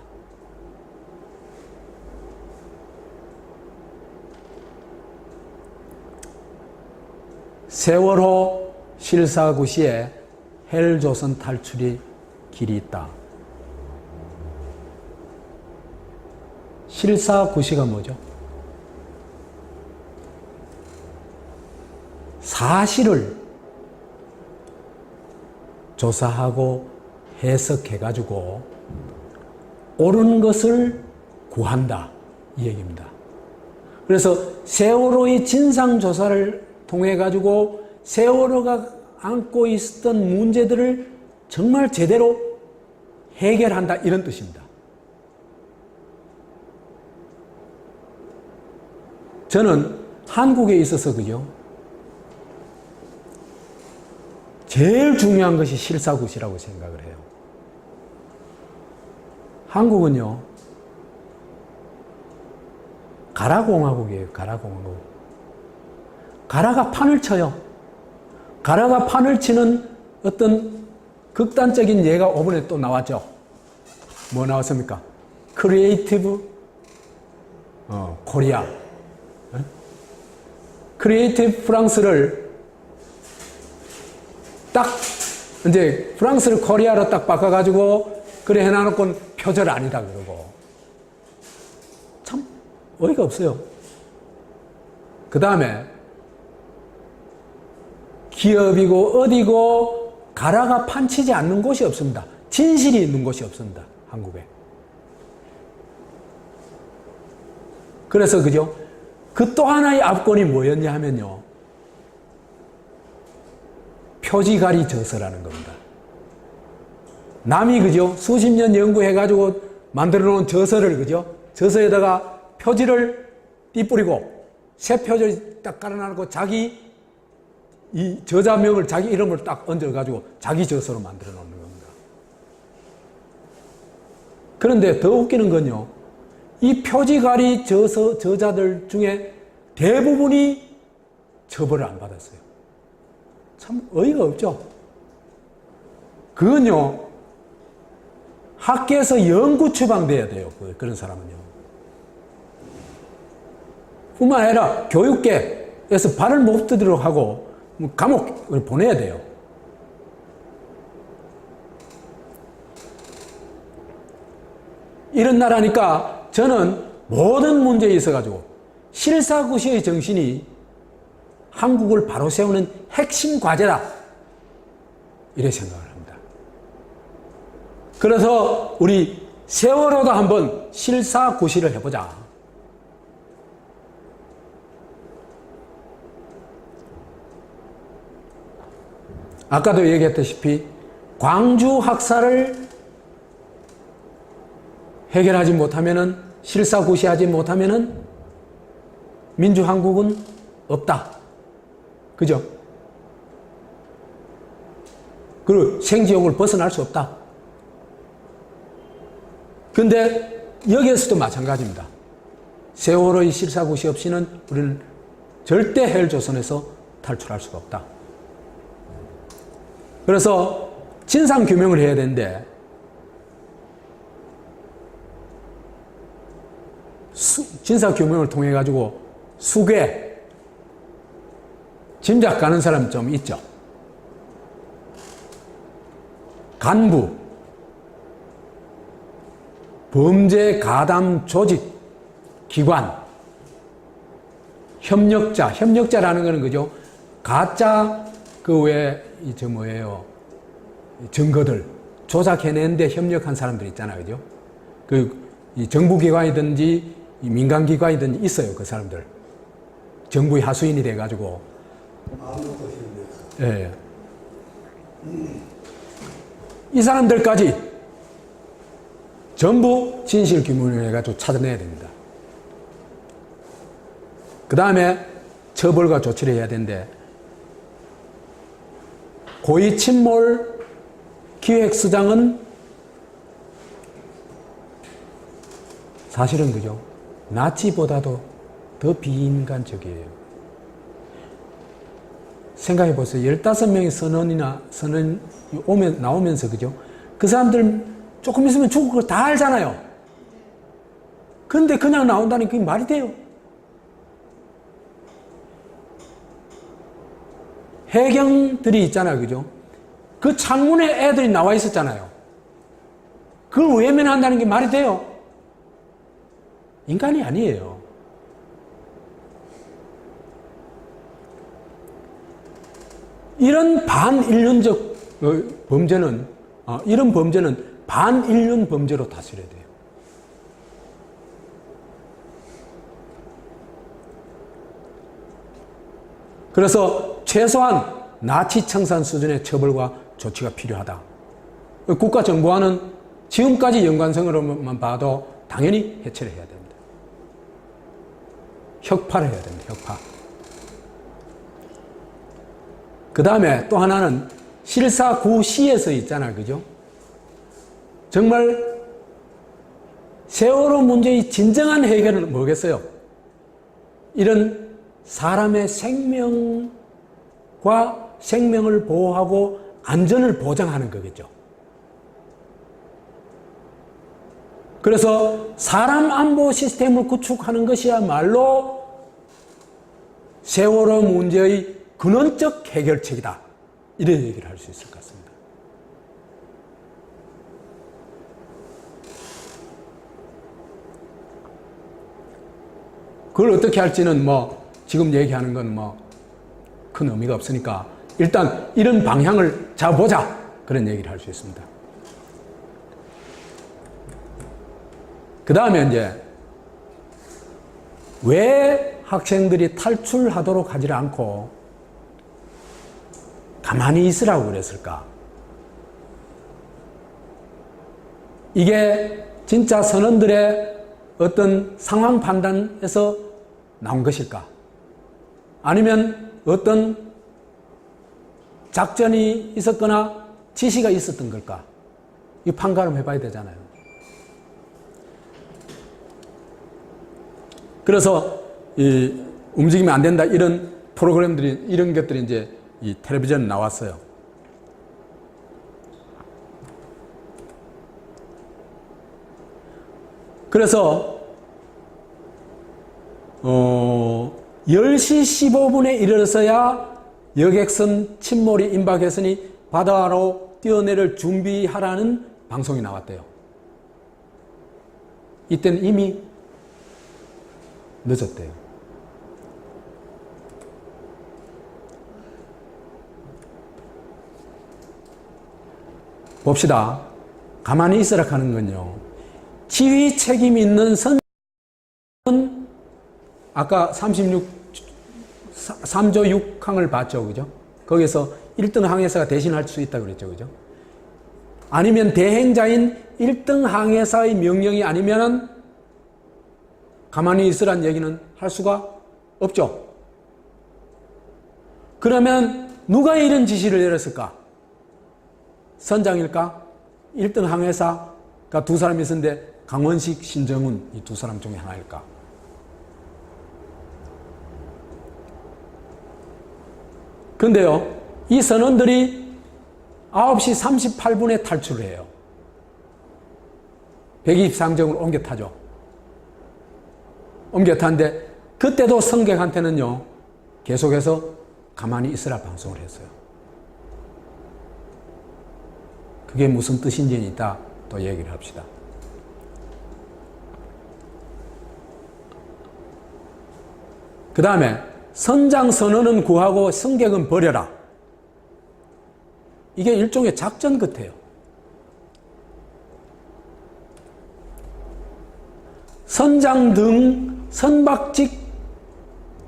세월호 실사구시에 헬조선 탈출이 길이 있다. 실사구시가 뭐죠? 사실을 조사하고 해석해가지고 옳은 것을 구한다. 이 얘기입니다. 그래서 세월호의 진상조사를 통해가지고 세월호가 안고 있었던 문제들을 정말 제대로 해결한다. 이런 뜻입니다. 저는 한국에 있어서 그죠? 제일 중요한 것이 실사굿이라고 생각을 해요. 한국은요, 가라공화국이에요. 가라공화국. 가라가 판을 쳐요. 가라가 판을 치는 어떤 극단적인 예가 이번에 또 나왔죠. 뭐 나왔습니까? 크리에이티브 코리아. 크리에이티브 프랑스를 딱 이제 프랑스를 코리아로 딱 바꿔가지고 그래 해놔놓고 표절 아니다 그러고 참 어이가 없어요. 그 다음에 기업이고 어디고 가라가 판치지 않는 곳이 없습니다. 진실이 있는 곳이 없습니다. 한국에. 그래서 그죠? 그 또 하나의 압권이 뭐였냐 하면요. 표지가리 저서라는 겁니다. 남이 그죠? 수십 년 연구해가지고 만들어 놓은 저서를 그죠? 저서에다가 표지를 띠뿌리고 새 표지를 딱 깔아놔놓고 자기 이 저자명을 자기 이름을 딱 얹어가지고 자기 저서로 만들어 놓는 겁니다. 그런데 더 웃기는 건요. 이 표지가리 저자들 중에 대부분이 처벌을 안 받았어요. 참 어이가 없죠. 그건요. 학계에서 영구 추방돼야 돼요. 그런 사람은요. 뿐만 아니라 교육계에서 발을 못 들도록 하고 감옥을 보내야 돼요. 이런 나라니까 저는 모든 문제에 있어가지고 실사구시의 정신이 한국을 바로 세우는 핵심 과제다. 이렇게 생각을 합니다. 그래서 우리 세월호도 한번 실사구시를 해보자. 아까도 얘기했다시피 광주 학살을 해결하지 못하면은 실사구시하지 못하면은 민주한국은 없다. 그죠? 그리고 생지옥을 벗어날 수 없다. 근데 여기에서도 마찬가지입니다. 세월호의 실사구시 없이는 우리는 절대 헬조선에서 탈출할 수가 없다. 그래서 진상규명을 해야 되는데 진상규명을 통해 가지고 수괴 짐작 가는 사람 좀 있죠. 간부 범죄 가담 조직 기관 협력자라는 거는 그죠? 가짜 그 외에 뭐예요? 증거들 조작해내는데 협력한 사람들 있잖아요. 그죠? 이 정부기관이든지 이 민간기관이든지 있어요. 그 사람들. 정부의 하수인이 돼가지고. 아무것도 힘들어요. 예. 이 사람들까지 전부 진실규명을 해가지고 찾아내야 됩니다. 그 다음에 처벌과 조치를 해야 되는데 고위침몰 기획수장은 사실은 그죠? 나치보다도 더 비인간적이에요. 생각해 보세요. 15명의 선언이 나오면서 그죠? 그 사람들 조금 있으면 죽을 거 다 알잖아요. 근데 그냥 나온다니 그게 말이 돼요? 해경들이 있잖아요. 그죠? 그 창문에 애들이 나와 있었잖아요. 그걸 외면한다는 게 말이 돼요? 인간이 아니에요. 이런 반인륜적 범죄는, 이런 범죄는 반인륜 범죄로 다스려야 돼요. 그래서 최소한 나치 청산 수준의 처벌과 조치가 필요하다. 국가정보와는 지금까지 연관성으로만 봐도 당연히 해체를 해야 됩니다. 혁파를 해야 됩니다. 혁파. 그 다음에 또 하나는 실사구시에서 있잖아요. 그죠? 정말 세월호 문제의 진정한 해결은 뭐겠어요? 이런 사람의 생명과 생명을 보호하고 안전을 보장하는 거겠죠. 그래서 사람 안보 시스템을 구축하는 것이야말로 세월호 문제의 근원적 해결책이다. 이런 얘기를 할 수 있을 것 같습니다. 그걸 어떻게 할지는 지금 얘기하는 건 큰 의미가 없으니까 일단 이런 방향을 잡아보자. 그런 얘기를 할 수 있습니다. 그 다음에 이제 왜 학생들이 탈출하도록 하지 않고 가만히 있으라고 그랬을까? 이게 진짜 선원들의 어떤 상황 판단에서 나온 것일까? 아니면 어떤 작전이 있었거나 지시가 있었던 걸까? 이 판가름 해봐야 되잖아요. 그래서 이 움직이면 안 된다 이런 프로그램들이 이런 것들이 이제 이 텔레비전에 나왔어요. 그래서 10시 15분에 이르러서야 여객선 침몰이 임박했으니 바다로 뛰어내릴 준비하라는 방송이 나왔대요. 이때는 이미 늦었대요. 봅시다. 가만히 있으라 하는 건요. 지휘 책임 있는 선은 아까 3조 6항을 봤죠. 그죠? 거기서 1등 항해사가 대신할 수 있다고 그랬죠. 그죠? 아니면 대행자인 1등 항해사의 명령이 아니면 가만히 있으란 얘기는 할 수가 없죠. 그러면 누가 이런 지시를 내렸을까? 선장일까? 1등 항해사가 두 사람이 있었는데 강원식, 신정훈 이 두 사람 중에 하나일까? 근데요, 이 선원들이 9시 38분에 탈출을 해요. 123정으로 옮겨 타죠. 옮겨 타는데 그때도 승객한테는요, 계속해서 가만히 있으라 방송을 했어요. 그게 무슨 뜻인지 이따 또 얘기를 합시다. 그 다음에 선장 선언은 구하고 승객은 버려라. 이게 일종의 작전 같아요. 선장 등 선박직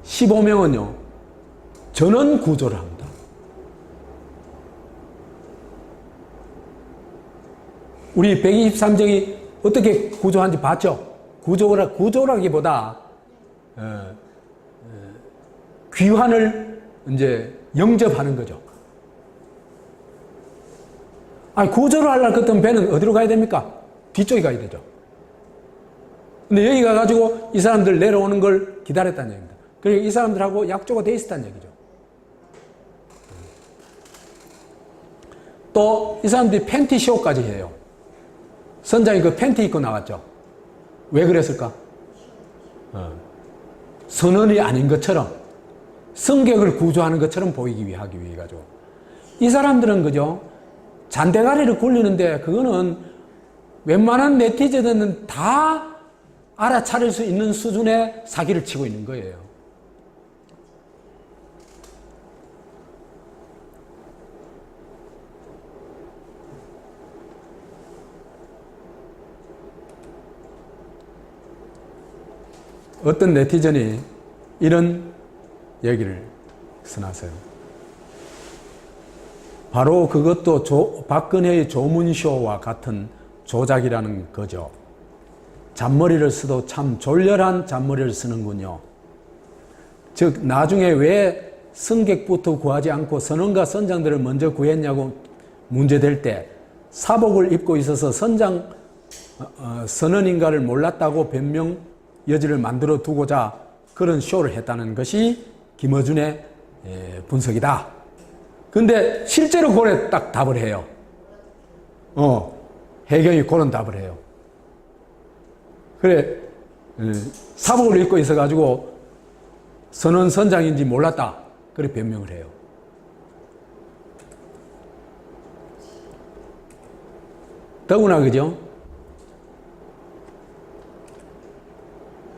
15명은요, 전원 구조를 합니다. 우리 123정이 어떻게 구조하는지 봤죠? 구조라기보다 귀환을 이제 영접하는 거죠. 아니, 구조를 하려고 했던 배는 어디로 가야 됩니까? 뒤쪽에 가야 되죠. 근데 여기 가가지고 이 사람들 내려오는 걸 기다렸다는 얘기입니다. 그리고 이 사람들하고 약조가 돼 있었다는 얘기죠. 또 이 사람들이 팬티쇼까지 해요. 선장이 그 팬티 입고 나왔죠. 왜 그랬을까? 선원이 아닌 것처럼, 승객을 구조하는 것처럼 보이기 위하기 위해 가지고. 이 사람들은 그죠? 잔대가리를 굴리는데 그거는 웬만한 네티즌은 다 알아차릴 수 있는 수준의 사기를 치고 있는 거예요. 어떤 네티즌이 이런 얘기를 써놨어요. 바로 그것도 박근혜의 조문쇼와 같은 조작이라는 거죠. 잔머리를 써도 참 졸렬한 잔머리를 쓰는군요. 즉 나중에 왜 승객부터 구하지 않고 선원과 선장들을 먼저 구했냐고 문제될 때 사복을 입고 있어서 선원인가를 몰랐다고 변명 여지를 만들어 두고자 그런 쇼를 했다는 것이 김어준의 분석이다. 근데 실제로 그래 딱 답을 해요. 해경이 그런 답을 해요. 그래, 사복을 입고 있어가지고 선원 선장인지 몰랐다. 그래 변명을 해요. 더구나 그죠?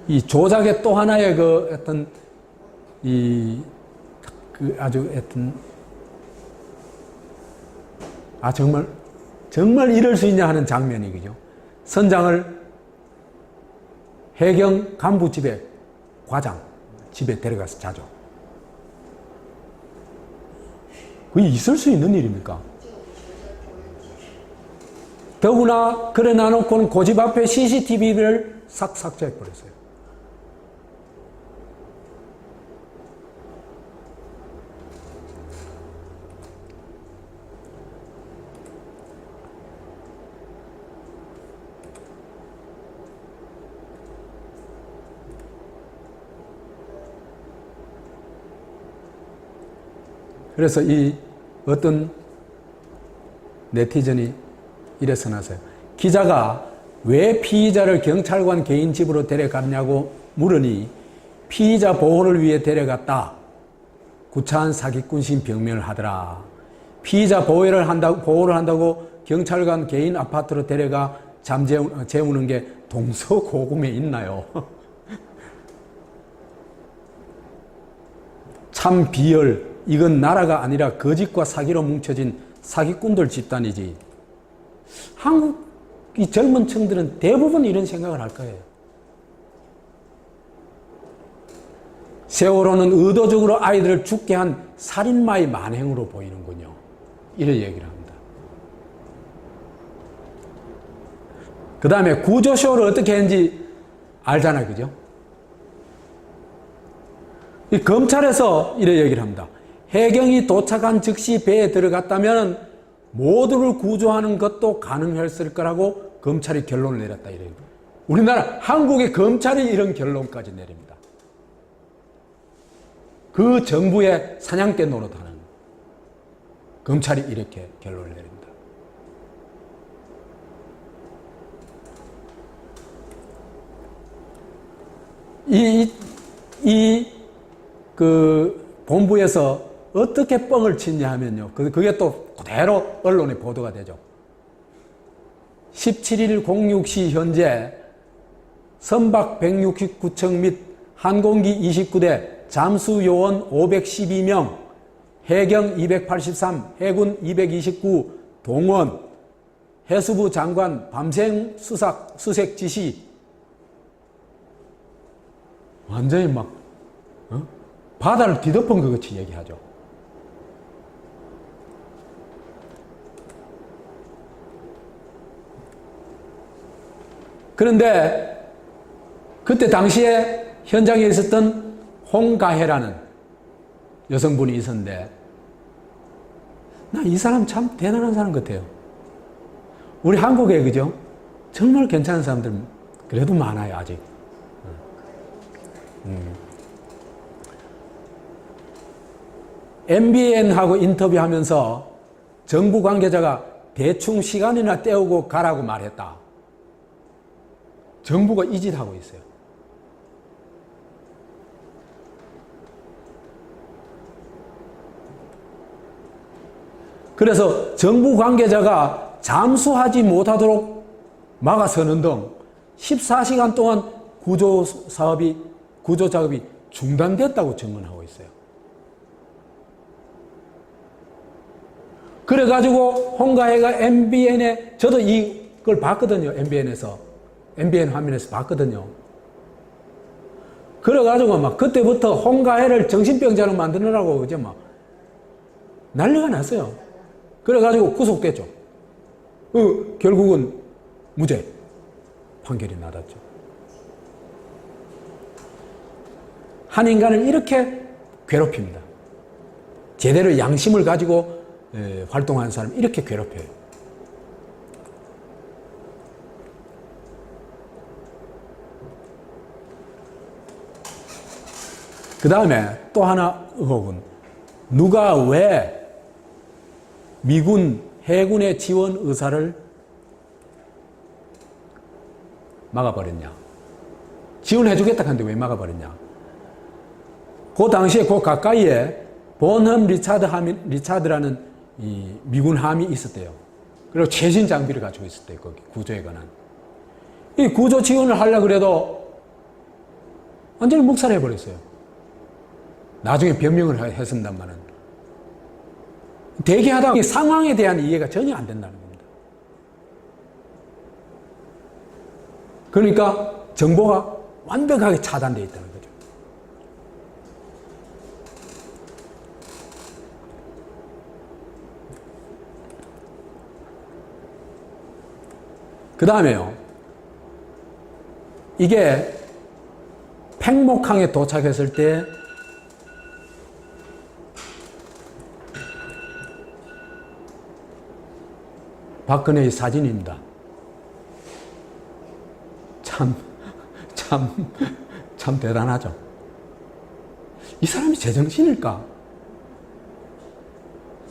이 조작의 또 하나의 그 어떤 아주 어떤 정말 이럴 수 있냐 하는 장면이 그죠? 선장을 해경 간부 집에 과장 집에 데려가서 자죠. 그게 있을 수 있는 일입니까? 더구나 그래 놔놓고는 그 집 앞에 CCTV를 싹 삭제해버렸어요. 그래서 이 어떤 네티즌이 이래서 나서요. 기자가 왜 피의자를 경찰관 개인 집으로 데려갔냐고 물으니 피의자 보호를 위해 데려갔다. 구차한 사기꾼식 병명을 하더라. 피의자 보호를 한다고 경찰관 개인 아파트로 데려가 잠 재우는 게 동서고금에 있나요? 참 비열. 이건 나라가 아니라 거짓과 사기로 뭉쳐진 사기꾼들 집단이지. 한국 이 젊은 층들은 대부분 이런 생각을 할 거예요. 세월호는 의도적으로 아이들을 죽게 한 살인마의 만행으로 보이는군요. 이런 얘기를 합니다. 그 다음에 구조쇼를 어떻게 했는지 알잖아요. 그죠? 이 검찰에서 이런 얘기를 합니다. 해경이 도착한 즉시 배에 들어갔다면 모두를 구조하는 것도 가능했을 거라고 검찰이 결론을 내렸다. 이래요. 우리나라 한국의 검찰이 이런 결론까지 내립니다. 그 정부의 사냥개 노릇하는 검찰이 이렇게 결론을 내립니다. 그 본부에서 어떻게 뻥을 치냐 하면요. 그게 또 그대로 언론에 보도가 되죠. 17일 06시 현재 선박 169척 및 항공기 29대, 잠수요원 512명, 해경 283, 해군 229, 동원, 해수부 장관 밤샘 수색 지시. 완전히 막 바다를 뒤덮은 것 같이 얘기하죠. 그런데 그때 당시에 현장에 있었던 홍가혜라는 여성분이 있었는데 나 이 사람 참 대단한 사람 같아요. 우리 한국에 그죠? 정말 괜찮은 사람들 그래도 많아요 아직. MBN하고 인터뷰하면서 정부 관계자가 대충 시간이나 때우고 가라고 말했다. 정부가 이 짓 하고 있어요. 그래서 정부 관계자가 잠수하지 못하도록 막아서는 등 14시간 동안 구조 작업이 중단됐다고 증언하고 있어요. 그래가지고 홍가혜가 MBN에, 저도 이걸 봤거든요. MBN 화면에서 봤거든요. 그래가지고 막 그때부터 홍가혜를 정신병자로 만드느라고 그죠 막 난리가 났어요. 그래가지고 구속됐죠. 결국은 무죄 판결이 나왔죠. 한 인간을 이렇게 괴롭힙니다. 제대로 양심을 가지고 활동하는 사람 이렇게 괴롭혀요. 그 다음에 또 하나 의혹은 누가 왜 미군 해군의 지원 의사를 막아버렸냐. 지원해주겠다 하는데 왜 막아버렸냐. 그 당시에 그 가까이에 본험 리차드라는 이 미군 함이 있었대요. 그리고 최신 장비를 가지고 있었대요. 거기 구조에 관한. 이 구조 지원을 하려고 그래도 완전히 묵살해버렸어요. 나중에 변명을 했습니다만은. 대기하다가 상황에 대한 이해가 전혀 안 된다는 겁니다. 그러니까 정보가 완벽하게 차단되어 있다는 거죠. 그 다음에요. 이게 팽목항에 도착했을 때 박근혜의 사진입니다. 참 대단하죠. 이 사람이 제정신일까?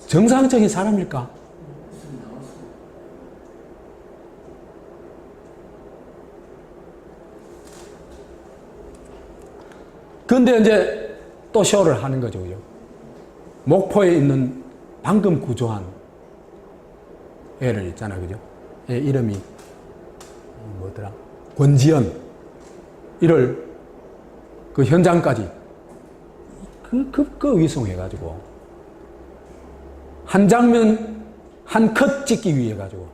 정상적인 사람일까? 근데 이제 또 쇼를 하는 거죠. 그죠? 목포에 있는 방금 구조한 애를 있잖아. 그죠? 애 이름이 뭐더라? 권지연. 이를 그 현장까지 그 위송해가지고 한 장면 한 컷 찍기 위해 가지고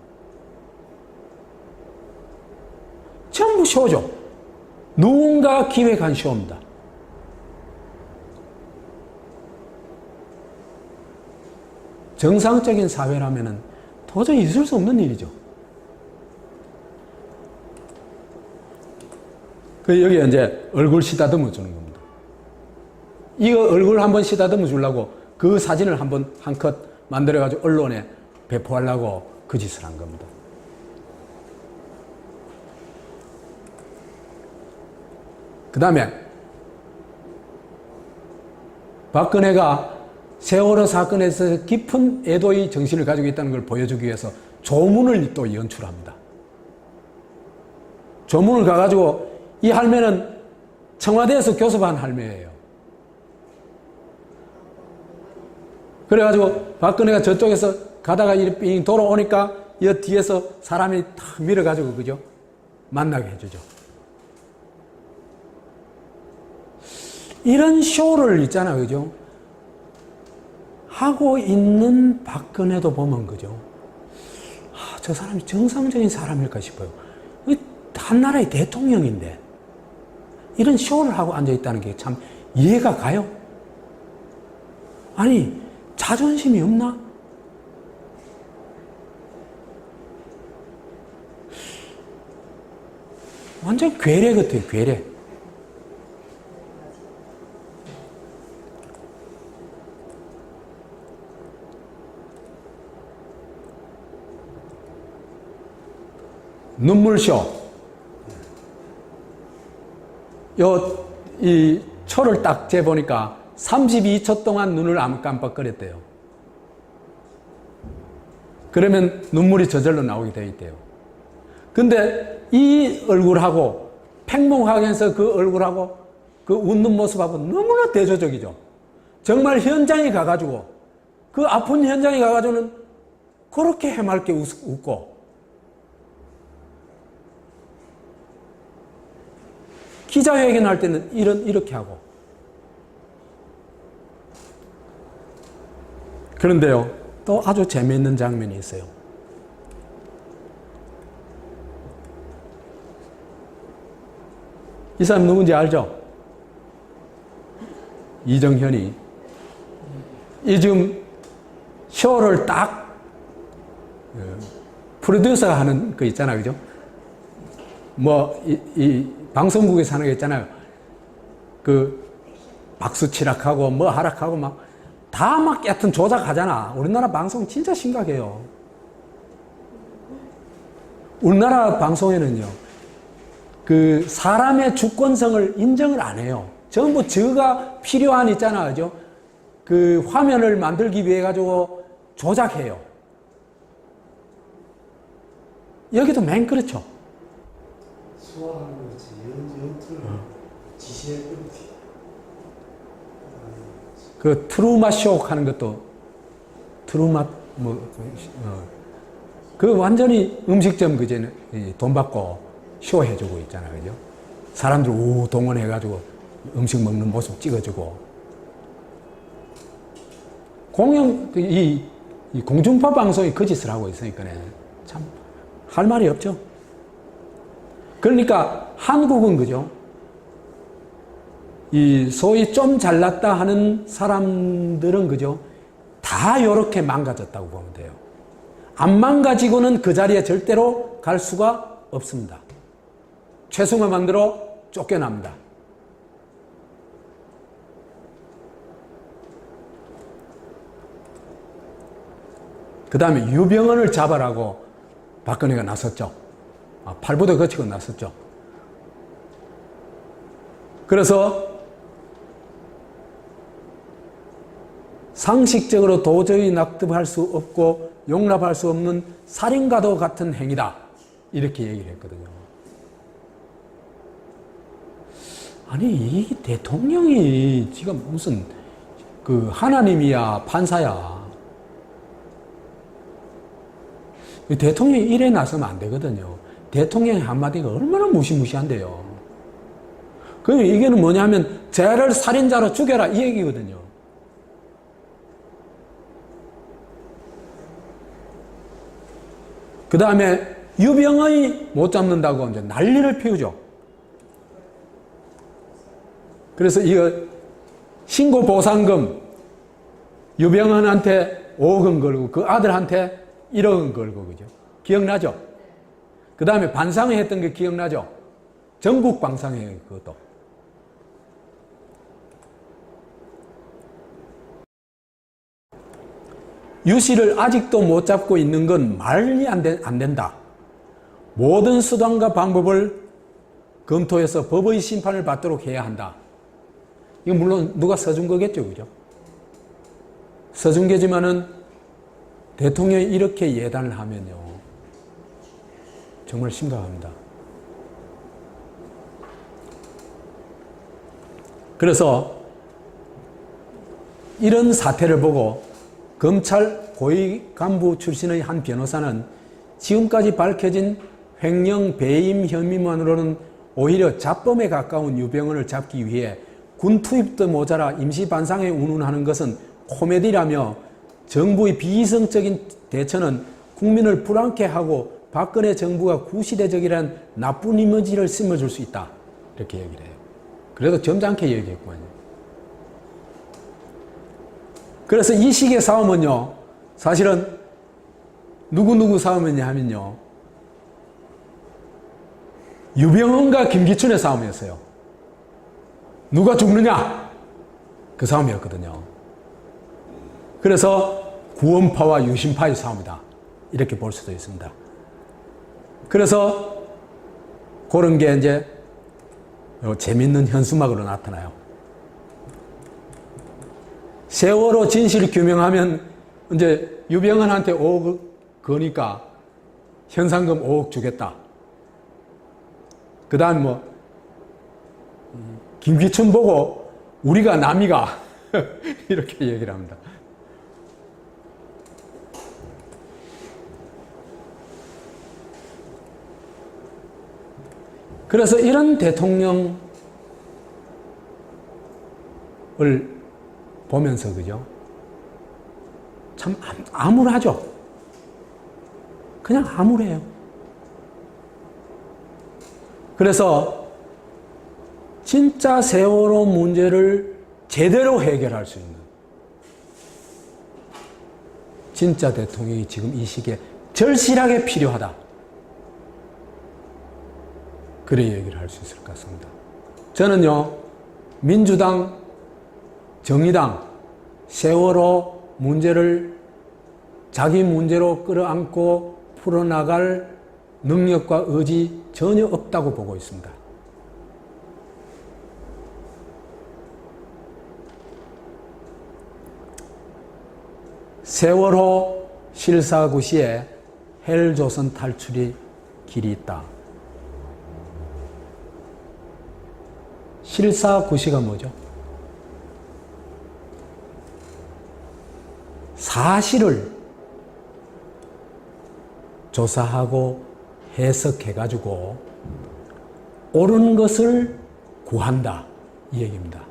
전부 쇼죠. 누군가 기획한 쇼입니다. 정상적인 사회라면은 도저히 있을 수 없는 일이죠. 그 여기 이제 얼굴 시다듬어 주는 겁니다. 이거 얼굴 한번 시다듬어 주려고 그 사진을 한번 한 컷 만들어 가지고 언론에 배포하려고 그 짓을 한 겁니다. 그 다음에 박근혜가 세월호 사건에서 깊은 애도의 정신을 가지고 있다는 걸 보여주기 위해서 조문을 또 연출합니다. 조문을 가가지고 이 할매는 청와대에서 교섭한 할매예요. 그래가지고 박근혜가 저쪽에서 가다가 이렇게 돌아오니까 이 뒤에서 사람이 탁 밀어가지고 그죠? 만나게 해주죠. 이런 쇼를 있잖아, 그죠? 하고 있는 박근혜도 보면 그죠? 저 사람이 정상적인 사람일까 싶어요. 한 나라의 대통령인데 이런 쇼를 하고 앉아있다는 게 참 이해가 가요? 아니, 자존심이 없나? 완전 괴뢰 같아요, 괴뢰. 눈물쇼. 이 초를 딱 재보니까 32초 동안 눈을 안 깜빡거렸대요. 그러면 눈물이 저절로 나오게 되어 있대요. 근데 이 얼굴하고 팽목항에서 그 얼굴하고 그 웃는 모습하고 너무나 대조적이죠. 정말 현장에 가가지고 그 아픈 현장에 가가지고는 그렇게 해맑게 웃고 기자회견 할 때는 이렇게 하고. 그런데요, 또 아주 재미있는 장면이 있어요. 이 사람 누군지 알죠? 이정현이. 이 지금 쇼를 딱 프로듀서가 하는 거 있잖아요, 그죠? 방송국에서 하는 거 있잖아요. 그 박수 치락하고 뭐 하락하고 막 다 막 얕은 조작하잖아. 우리나라 방송 진짜 심각해요. 우리나라 방송에는요, 그 사람의 주권성을 인정을 안 해요. 전부 저가 필요한 있잖아, 그죠? 그 화면을 만들기 위해 가지고 조작해요. 여기도 맨 그렇죠. 소화하는 거지. 영틀을 지시해버리지. 그 트루마 쇼 하는 것도 트루마 그 완전히 음식점 그제는 돈 받고 쇼 해주고 있잖아, 그죠? 사람들 우 동원해가지고 음식 먹는 모습 찍어주고 공영 이 공중파 방송이 그 짓을 하고 있으니까 참 할 말이 없죠. 그러니까 한국은 그죠? 이 소위 좀 잘났다 하는 사람들은 그죠? 다 이렇게 망가졌다고 보면 돼요. 안 망가지고는 그 자리에 절대로 갈 수가 없습니다. 최승화 만들어 쫓겨납니다. 그 다음에 유병헌을 잡아라고 박근혜가 나섰죠. 팔부도 거치고 나섰죠. 그래서 상식적으로 도저히 납득할 수 없고 용납할 수 없는 살인과도 같은 행위다. 이렇게 얘기를 했거든요. 아니, 이 대통령이 지금 무슨 그 하나님이야, 판사야. 대통령이 이래 나서면 안 되거든요. 대통령의 한마디가 얼마나 무시무시한데요. 그럼 이게는 뭐냐면 쟤를 살인자로 죽여라 이 얘기거든요. 그 다음에 유병헌이 못 잡는다고 이제 난리를 피우죠. 그래서 이거 신고보상금 유병헌한테 5억 원 걸고 그 아들한테 1억 원 걸고 그죠? 기억나죠? 그 다음에 반상회 했던 게 기억나죠? 전국 방상회 그것도. 유 씨를 아직도 못 잡고 있는 건 말이 안 된다. 모든 수단과 방법을 검토해서 법의 심판을 받도록 해야 한다. 이건 물론 누가 써준 거겠죠, 그죠? 써준 게지만은 대통령이 이렇게 예단을 하면요. 정말 심각합니다. 그래서 이런 사태를 보고 검찰 고위 간부 출신의 한 변호사는 지금까지 밝혀진 횡령 배임 혐의만으로는 오히려 자범에 가까운 유병헌을 잡기 위해 군 투입도 모자라 임시반상회 운운하는 것은 코미디라며 정부의 비이성적인 대처는 국민을 불안케 하고 박근혜 정부가 구시대적이라는 나쁜 이미지를 심어줄 수 있다. 이렇게 얘기를 해요. 그래도 점잖게 얘기했구만요. 그래서 이 식의 싸움은요, 사실은 누구 싸움이냐 하면요, 유병헌과 김기춘의 싸움이었어요. 누가 죽느냐? 그 싸움이었거든요. 그래서 구원파와 유신파의 싸움이다. 이렇게 볼 수도 있습니다. 그래서 그런 게 이제 재밌는 현수막으로 나타나요. 세월호 진실 규명하면 이제 유병헌한테 5억 거니까 현상금 5억 주겠다. 그 다음 뭐 김기춘 보고 우리가 남이가 이렇게 얘기를 합니다. 그래서 이런 대통령을 보면서 그죠? 참 암울하죠? 그냥 암울해요. 그래서 진짜 세월호 문제를 제대로 해결할 수 있는 진짜 대통령이 지금 이 시기에 절실하게 필요하다. 그래 얘기를 할 수 있을 것 같습니다. 저는요, 민주당, 정의당 세월호 문제를 자기 문제로 끌어안고 풀어나갈 능력과 의지 전혀 없다고 보고 있습니다. 세월호 실사구시에 헬조선 탈출의 길이 있다. 실사구시가 뭐죠? 사실을 조사하고 해석해가지고 옳은 것을 구한다. 이 얘기입니다.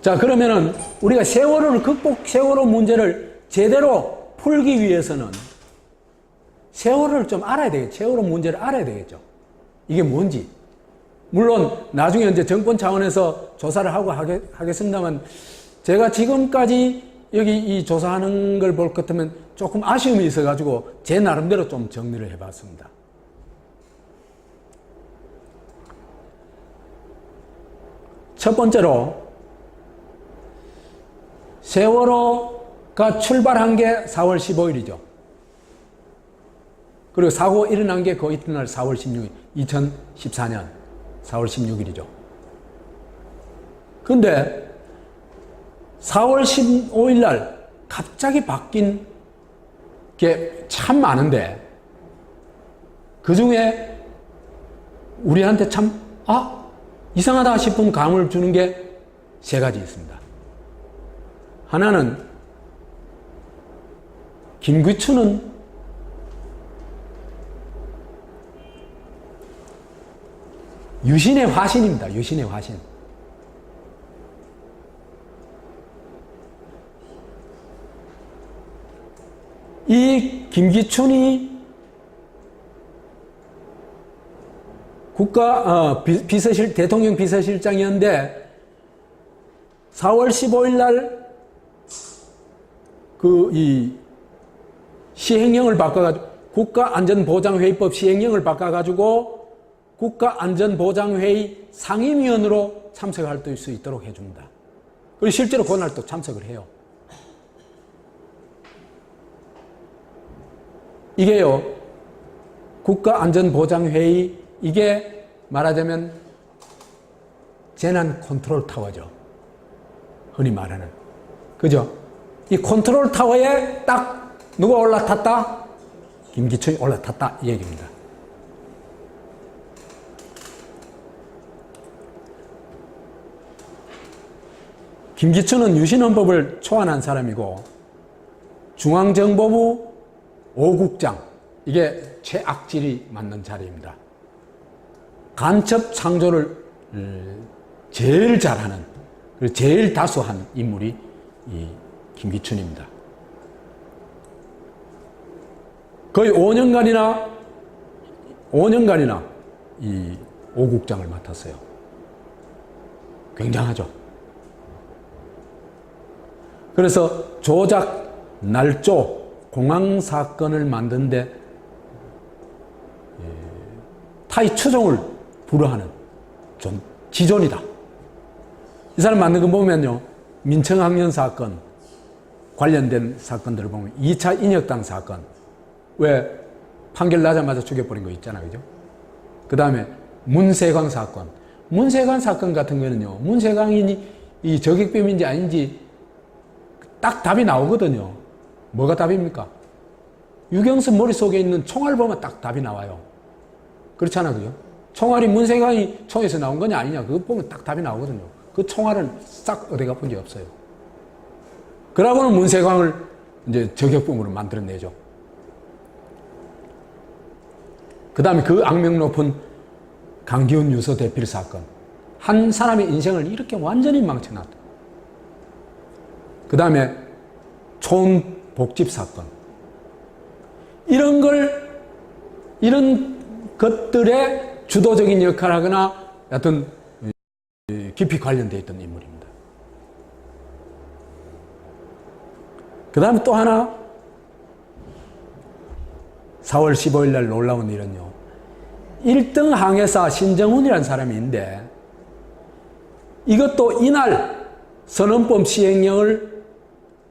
자, 그러면은 우리가 세월호 문제를 제대로 풀기 위해서는 세월호를 좀 알아야 되겠죠. 세월호 문제를 알아야 되겠죠. 이게 뭔지. 물론 나중에 이제 정권 차원에서 조사를 하고 하겠습니다만 제가 지금까지 여기 이 조사하는 걸 볼 것 같으면 조금 아쉬움이 있어가지고 제 나름대로 좀 정리를 해봤습니다. 첫 번째로 세월호가 출발한 게 4월 15일이죠. 그리고 사고 일어난 게 그 이튿날 4월 16일, 2014년 4월 16일이죠. 근데 4월 15일 날 갑자기 바뀐 게 참 많은데 그 중에 우리한테 참 이상하다 싶은 감을 주는 게 세 가지 있습니다. 하나는 김귀춘은 유신의 화신입니다. 유신의 화신. 이 김기춘이 대통령 비서실장이었는데 4월 15일 날 시행령을 바꿔가지고 국가안전보장회의법 시행령을 바꿔가지고 국가안전보장회의 상임위원으로 참석할 수 있도록 해줍니다. 그리고 실제로 그날 또 참석을 해요. 이게요, 국가안전보장회의, 이게 말하자면 재난 컨트롤 타워죠. 흔히 말하는. 그죠? 이 컨트롤 타워에 딱 누가 올라탔다? 김기춘이 올라탔다. 이 얘기입니다. 김기춘은 유신헌법을 초안한 사람이고 중앙정보부 5국장, 이게 최악질이 맞는 자리입니다. 간첩 창조를 제일 잘하는, 그리고 제일 다수한 인물이 이 김기춘입니다. 거의 5년간이나 이 5국장을 맡았어요. 굉장하죠. 그래서 조작, 날조, 공항 사건을 만드는데 타이 추종을 불허하는 지존이다. 이 사람 만든 거 보면요, 민청학년 사건 관련된 사건들을 보면 2차 인혁당 사건, 왜 판결 나자마자 죽여버린 거 있잖아요, 그죠? 그 다음에 문세광 사건. 문세광 사건 같은 거는요, 문세광이 이 저격범인지 아닌지 딱 답이 나오거든요. 뭐가 답입니까? 유경수 머릿속에 있는 총알 보면 딱 답이 나와요. 그렇잖아, 그죠? 총알이 문세광이 총에서 나온 거냐 아니냐, 그거 보면 딱 답이 나오거든요. 그 총알은 싹 어디 가본 적 없어요. 그러고는 문세광을 이제 저격범으로 만들어내죠. 그 다음에 그 악명 높은 강기훈 유서 대필 사건. 한 사람의 인생을 이렇게 완전히 망쳐놨다. 그 다음에 초원복집 사건. 이런 것들의 주도적인 역할을 하거나 여하튼 깊이 관련되어 있던 인물입니다. 그 다음에 또 하나 4월 15일 날 놀라운 일은요, 1등 항해사 신정훈이라는 사람이 있는데 이것도 이날 선언법 시행령을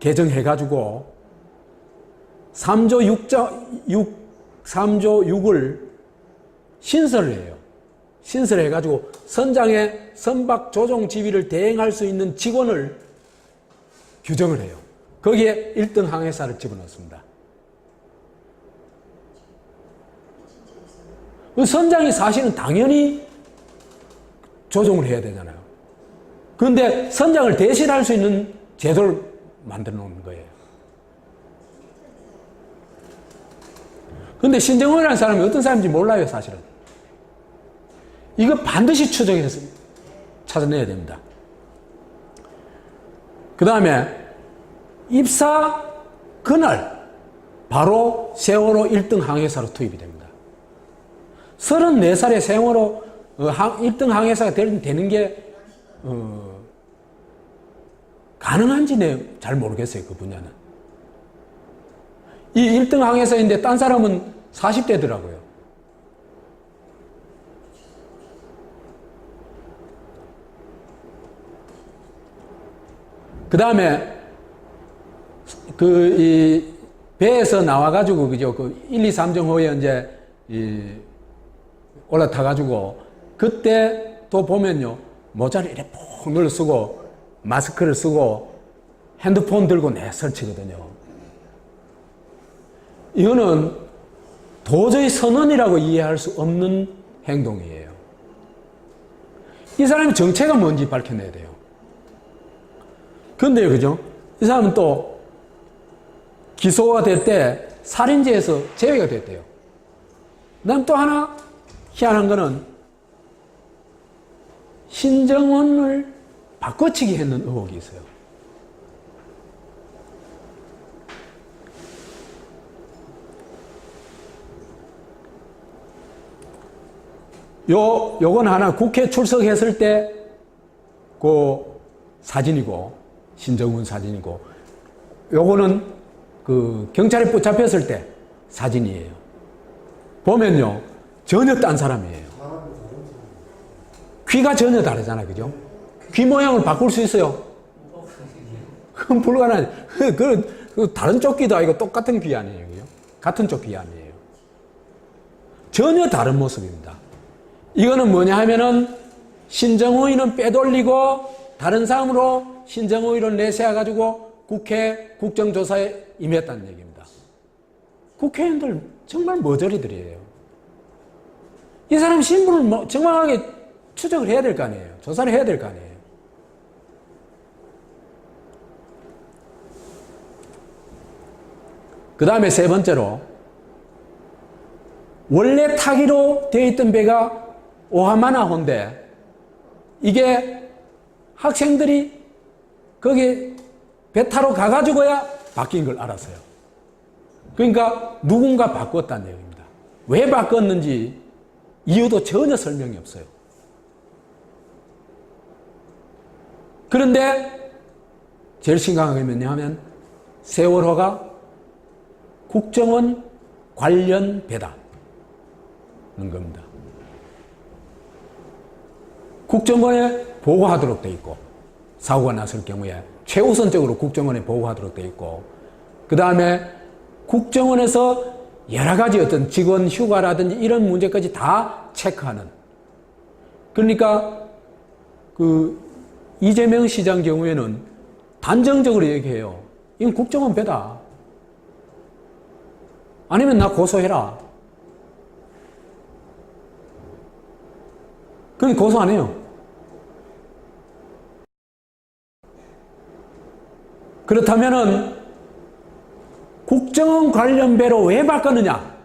개정해가지고 3조 6을 신설을 해요. 신설해가지고 선장의 선박 조종 지휘를 대행할 수 있는 직원을 규정을 해요. 거기에 1등 항해사를 집어넣습니다. 선장이 사실은 당연히 조종을 해야 되잖아요. 그런데 선장을 대신할 수 있는 제도를 만들어 놓는 거예요. 그런데 신정호라는 사람이 어떤 사람인지 몰라요, 사실은. 이거 반드시 추적해서 찾아내야 됩니다. 그 다음에 입사 그날 바로 세월호 1등 항해사로 투입이 됩니다. 34살에 세월호 1등 항해사가 되는 게 가능한지 잘 모르겠어요, 그 분야는. 이 1등 항해사인데 딴 사람은 40대더라고요. 그 다음에 이 배에서 나와가지고 그죠, 그 1, 2, 3정호에 이제 올라타가지고 그때 또 보면요, 모자를 이렇게 푹 눌러 쓰고 마스크를 쓰고 핸드폰 들고 설치거든요. 이거는 도저히 선언이라고 이해할 수 없는 행동이에요. 이 사람의 정체가 뭔지 밝혀내야 돼요. 그런데요, 그죠? 이 사람은 또 기소가 될 때 살인죄에서 제외가 됐대요. 그다음 또 하나 희한한 거는 신정원을 바꿔치기 했는 의혹이 있어요. 요건 하나 국회 출석했을 때 그 사진이고, 신정훈 사진이고, 요거는 그 경찰에 붙잡혔을 때 사진이에요. 보면요, 전혀 딴 사람이에요. 귀가 전혀 다르잖아요, 그죠? 귀 모양을 바꿀 수 있어요? 그건 불가능하죠. 그 다른 쪽 귀도 아니고 똑같은 귀 아니에요, 그죠? 같은 쪽 귀 아니에요. 전혀 다른 모습입니다. 이거는 뭐냐 하면은 신정호인은 빼돌리고 다른 사람으로 신정호인을 내세워가지고 국회 국정조사에 임했다는 얘기입니다. 국회의원들 정말 머저리들이에요. 이 사람 신분을 정확하게 추적을 해야 될 거 아니에요. 조사를 해야 될 거 아니에요. 그 다음에 세 번째로, 원래 타기로 되어 있던 배가 오하마나호인데 이게 학생들이 거기 배 타러 가가지고야 바뀐 걸 알았어요. 그러니까 누군가 바꿨다는 얘기입니다. 왜 바꿨는지 이유도 전혀 설명이 없어요. 그런데 제일 심각한 게 뭐냐면 세월호가 국정원 관련 배다는 겁니다. 국정원에 보고하도록 돼 있고, 사고가 났을 경우에 최우선적으로 국정원에 보고하도록 돼 있고, 그 다음에 국정원에서 여러 가지 어떤 직원 휴가라든지 이런 문제까지 다 체크하는. 그러니까 그 이재명 시장 경우에는 단정적으로 얘기해요. 이건 국정원 배다. 아니면 나 고소해라. 그건 고소 안 해요. 그렇다면은 국정원 관련 배로 왜 바꿨느냐?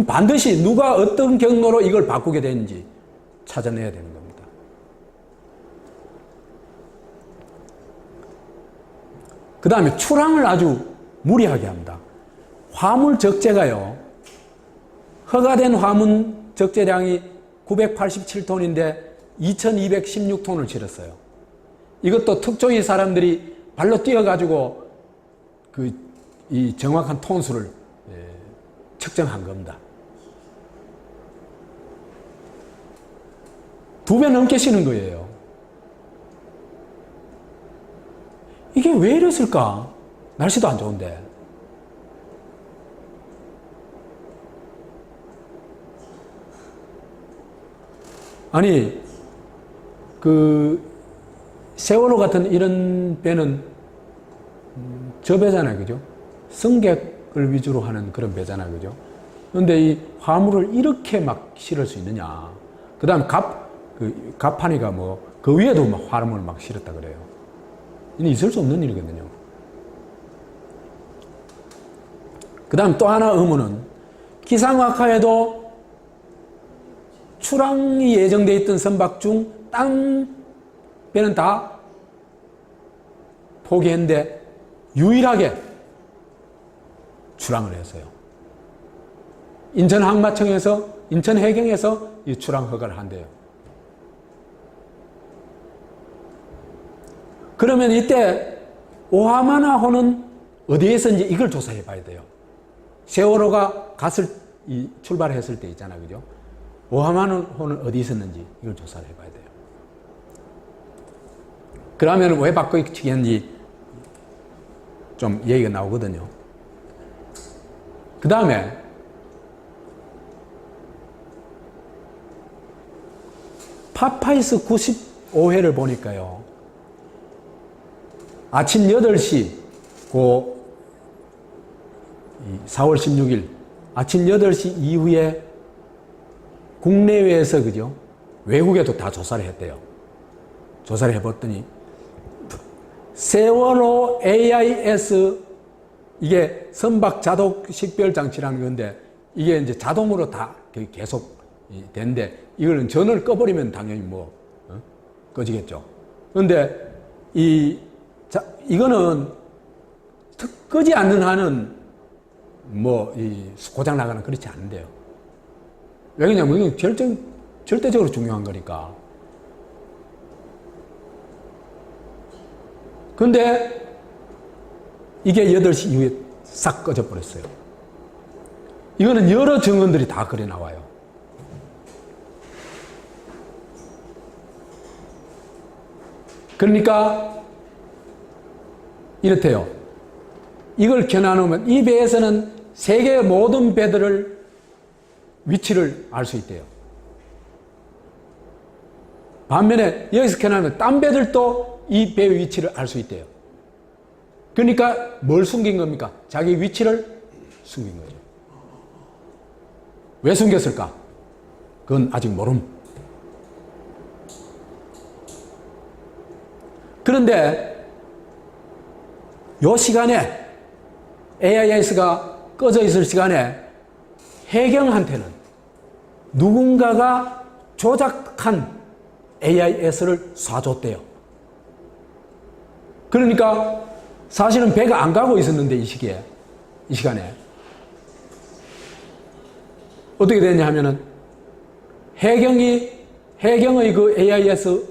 반드시 누가 어떤 경로로 이걸 바꾸게 되는지 찾아내야 되는 겁니다. 그 다음에 출항을 아주 무리하게 합니다. 화물 적재가요, 허가된 화물 적재량이 987톤인데 2216톤을 실었어요. 이것도 특종의 사람들이 발로 뛰어가지고 이 정확한 톤수를 측정한 겁니다. 2배 넘게 쉬는 거예요. 이게 왜 이랬을까? 날씨도 안 좋은데. 아니, 세월호 같은 이런 배는 저 배잖아요. 그죠? 승객을 위주로 하는 그런 배잖아요. 그죠? 그런데 이 화물을 이렇게 막 실을 수 있느냐. 그 다음 갑판이가 그 위에도 막 화물을 막 실었다 그래요. 이는 있을 수 없는 일이거든요. 그 다음 또 하나 의문은 기상악화에도 출항이 예정되어 있던 선박 중 딴 배는 다 포기했는데 유일하게 출항을 했어요. 인천해경에서 이 출항 허가를 한대요. 그러면 이때 오하마나호는 어디에서인지 이걸 조사해 봐야 돼요. 세월호가 출발했을 때 있잖아요. 그죠? 오하마나호는 어디 있었는지 이걸 조사를 해 봐야 돼요. 그러면 왜 바꿔치기했는지 좀 얘기가 나오거든요. 그 다음에 파파이스 95회를 보니까요. 아침 8시, 4월 16일, 아침 8시 이후에 국내외에서, 그죠? 외국에도 다 조사를 했대요. 조사를 해봤더니, 세월호 AIS, 이게 선박 자동 식별 장치라는 건데, 이게 이제 자동으로 다 계속 되는데, 이거는 전원을 꺼버리면 당연히 꺼지겠죠. 그런데, 이거는 끄지 않는 한은 고장 나거나 그렇지 않은데요. 왜 그러냐면 이건 절대적으로 중요한 거니까. 근데 이게 8시 이후에 싹 꺼져 버렸어요. 이거는 여러 증언들이 다 그래 나와요. 그러니까 이렇대요. 이걸 겨나놓으면 이 배에서는 세계의 모든 배들을 위치를 알 수 있대요. 반면에 여기서 겨나놓으면 딴 배들도 이 배의 위치를 알 수 있대요. 그러니까 뭘 숨긴 겁니까? 자기 위치를 숨긴 거죠. 왜 숨겼을까? 그건 아직 모름. 그런데 요 시간에 AIS가 꺼져 있을 시간에 해경한테는 누군가가 조작한 AIS를 쏴줬대요. 그러니까 사실은 배가 안 가고 있었는데 이 시간에 어떻게 됐냐 하면은 해경의 그 AIS에는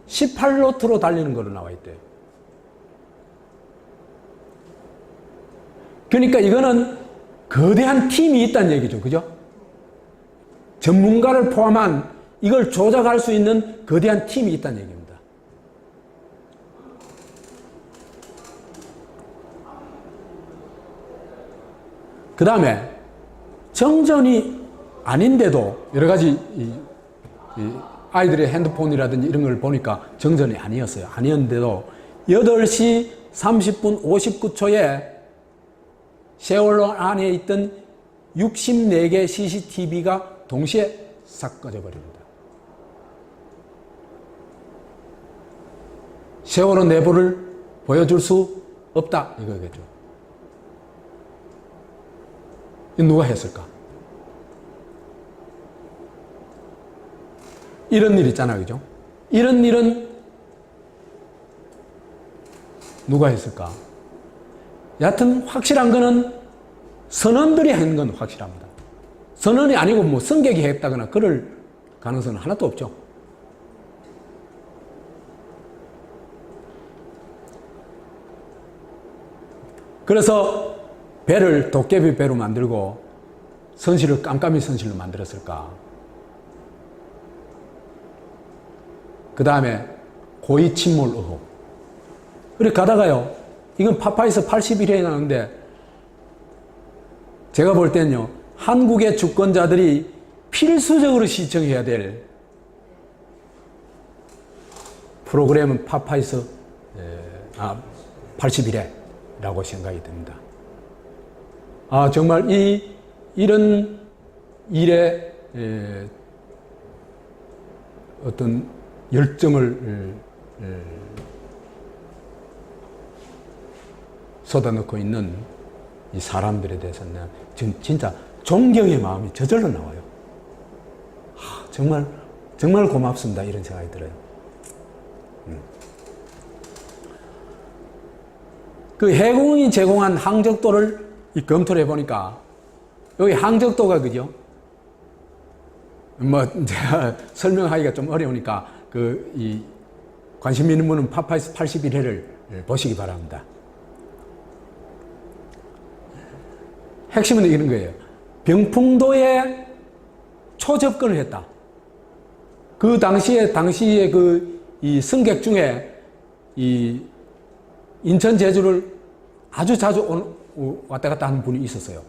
18노트로 달리는 걸로 나와 있대요. 그러니까 이거는 거대한 팀이 있다는 얘기죠. 그죠? 전문가를 포함한 이걸 조작할 수 있는 거대한 팀이 있다는 얘기입니다. 그 다음에 정전이 아닌데도 여러 가지 아이들의 핸드폰이라든지 이런 걸 보니까 정전이 아니었어요. 아니었는데도 8시 30분 59초에 세월호 안에 있던 64개 CCTV가 동시에 싹 꺼져버립니다. 세월호 내부를 보여줄 수 없다 이거겠죠. 누가 했을까? 이런 일 있잖아요. 그죠? 이런 일은 누가 했을까? 여하튼 확실한 거는 선원들이 한 건 확실합니다. 선원이 아니고 승객이 했다거나 그럴 가능성은 하나도 없죠. 그래서 배를 도깨비 배로 만들고 선실을 깜깜이 선실로 만들었을까? 그 다음에 고의 침몰 의혹. 그렇게 가다가요, 이건 파파이스 81회에 나오는데, 제가 볼 때는요, 한국의 주권자들이 필수적으로 시청해야 될 프로그램은 파파이스 81회라고 생각이 듭니다. 정말 이런 일에 어떤 열정을 쏟아넣고 있는 이 사람들에 대해서는 지금 진짜 존경의 마음이 저절로 나와요. 정말 고맙습니다. 이런 생각이 들어요. 그 해공이 제공한 항적도를 검토를 해보니까, 여기 항적도가 그죠? 제가 설명하기가 좀 어려우니까, 관심 있는 분은 파파이스 81회를 보시기 바랍니다. 핵심은 이런 거예요. 병풍도에 초접근을 했다. 그 당시에 이 승객 중에 이 인천 제주를 아주 자주 왔다 갔다 하는 분이 있었어요.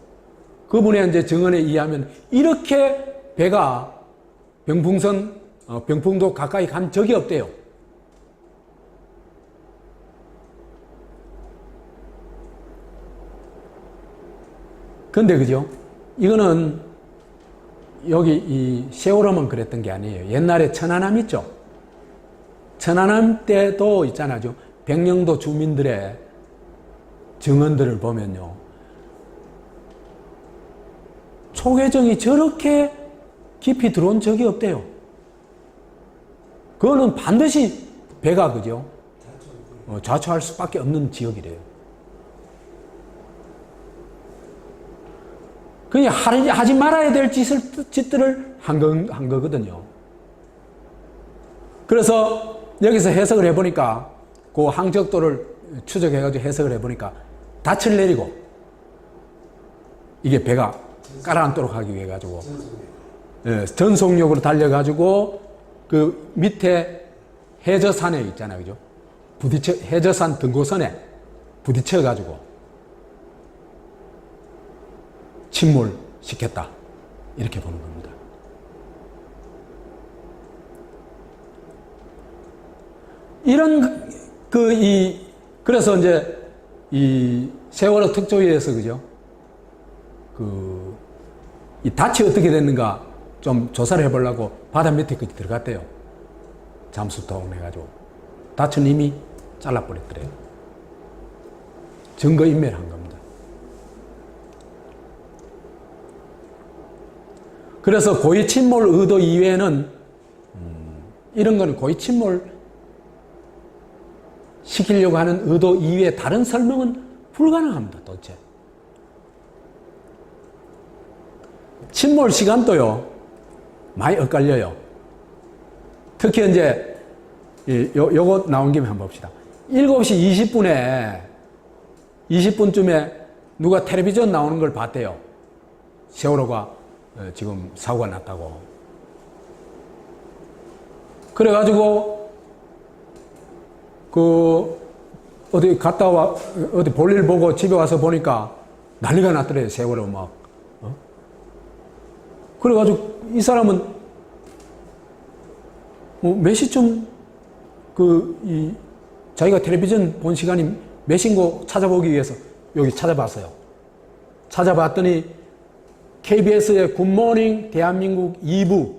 그분의 이제 증언에 의하면 이렇게 배가 병풍도 가까이 간 적이 없대요. 근데 그죠? 이거는 여기 이 세월호만 그랬던 게 아니에요. 옛날에 천안함 있죠? 천안함 때도 있잖아요. 백령도 주민들의 증언들을 보면요, 초계정이 저렇게 깊이 들어온 적이 없대요. 그거는 반드시 배가 그죠? 좌초할 수밖에 없는 지역이래요. 그냥 하지 말아야 될 짓들을 한 거거든요. 그래서 여기서 해석을 해보니까, 그 항적도를 추적해가지고 해석을 해보니까, 닻을 내리고, 이게 배가 깔아앉도록 하기 위해 가지고, 전속력으로 달려가지고, 그 밑에 해저산에 있잖아요. 그죠? 해저산 등고선에 부딪혀가지고, 침몰시켰다. 이렇게 보는 겁니다. 그래서 이제 이 세월호 특조위에서 그죠? 이 닻이 어떻게 됐는가 좀 조사를 해보려고 바다 밑에까지 들어갔대요. 잠수통 해가지고. 닻은 이미 잘라버렸더래요. 증거인멸한 겁니다. 그래서 고의 침몰 의도 이외에는 이런 거는 고의 침몰 시키려고 하는 의도 이외에 다른 설명은 불가능합니다. 도대체. 침몰 시간도요, 많이 엇갈려요. 특히 이제 요거 나온 김에 한번 봅시다. 7시 20분쯤에 누가 텔레비전 나오는 걸 봤대요. 세월호가 지금 사고가 났다고. 그래가지고 어디 갔다 어디 볼일 보고 집에 와서 보니까 난리가 났더래요. 세월호 막. 그래가지고 이 사람은 몇 시쯤 자기가 텔레비전 본 시간이 몇 시인고 찾아보기 위해서 여기 찾아봤어요. 찾아봤더니 KBS의 굿모닝 대한민국 2부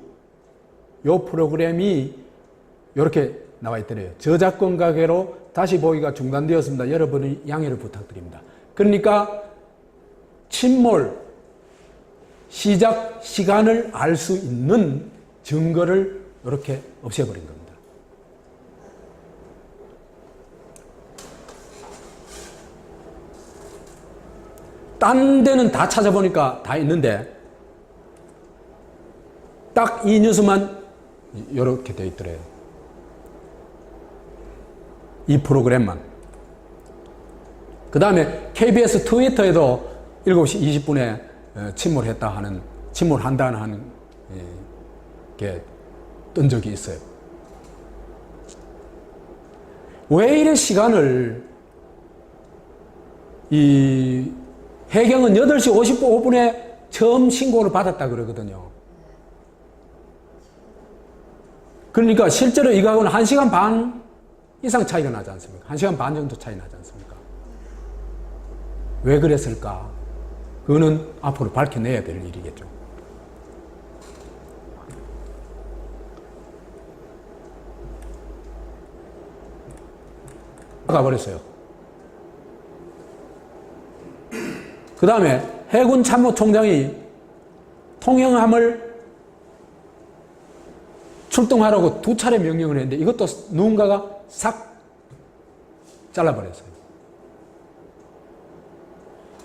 요 프로그램이 이렇게 나와 있더래요. 저작권 가계로 다시 보기가 중단되었습니다. 여러분의 양해를 부탁드립니다. 그러니까 침몰 시작 시간을 알 수 있는 증거를 이렇게 없애버린 겁니다. 딴 데는 다 찾아보니까 다 있는데 딱 이 뉴스만 이렇게 되어 있더래요. 이 프로그램만. 그 다음에 KBS 트위터에도 7시 20분에 침몰한다는 게 뜬 적이 있어요. 왜 이래 시간을 이 해경은 8시 55분에 처음 신고를 받았다 그러거든요. 그러니까 실제로 이거하고는 1시간 반 이상 차이가 나지 않습니까? 1시간 반 정도 차이 나지 않습니까? 왜 그랬을까? 그거는 앞으로 밝혀내야 될 일이겠죠. 가버렸어요. 그 다음에 해군 참모총장이 통영함을 출동하라고 2차례 명령을 했는데 이것도 누군가가 싹 잘라버렸어요.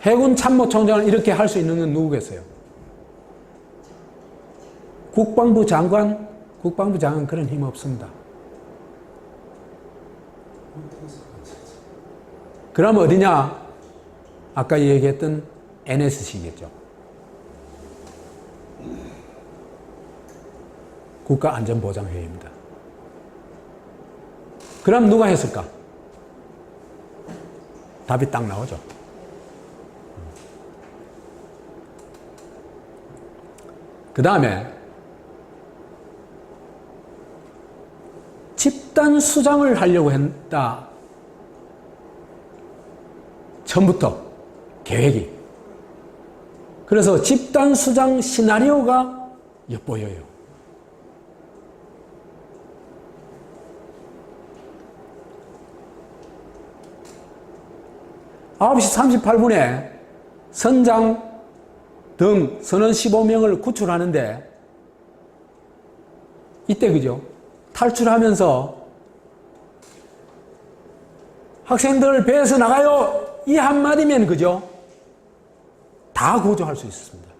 해군 참모총장을 이렇게 할 수 있는 건 누구겠어요? 국방부 장관 그런 힘 없습니다. 그럼 어디냐? 아까 얘기했던 NSC겠죠. 국가안전보장회의입니다. 그럼 누가 했을까? 답이 딱 나오죠. 그 다음에 집단 수장을 하려고 했다. 처음부터 계획이. 그래서 집단 수장 시나리오가 엿보여요. (9시 38분에) 선장 등 선원 15명을 구출하는데 이때 그죠? 탈출하면서 학생들 배에서 나가요! 이 한마디면 그죠? 다 구조할 수 있었습니다.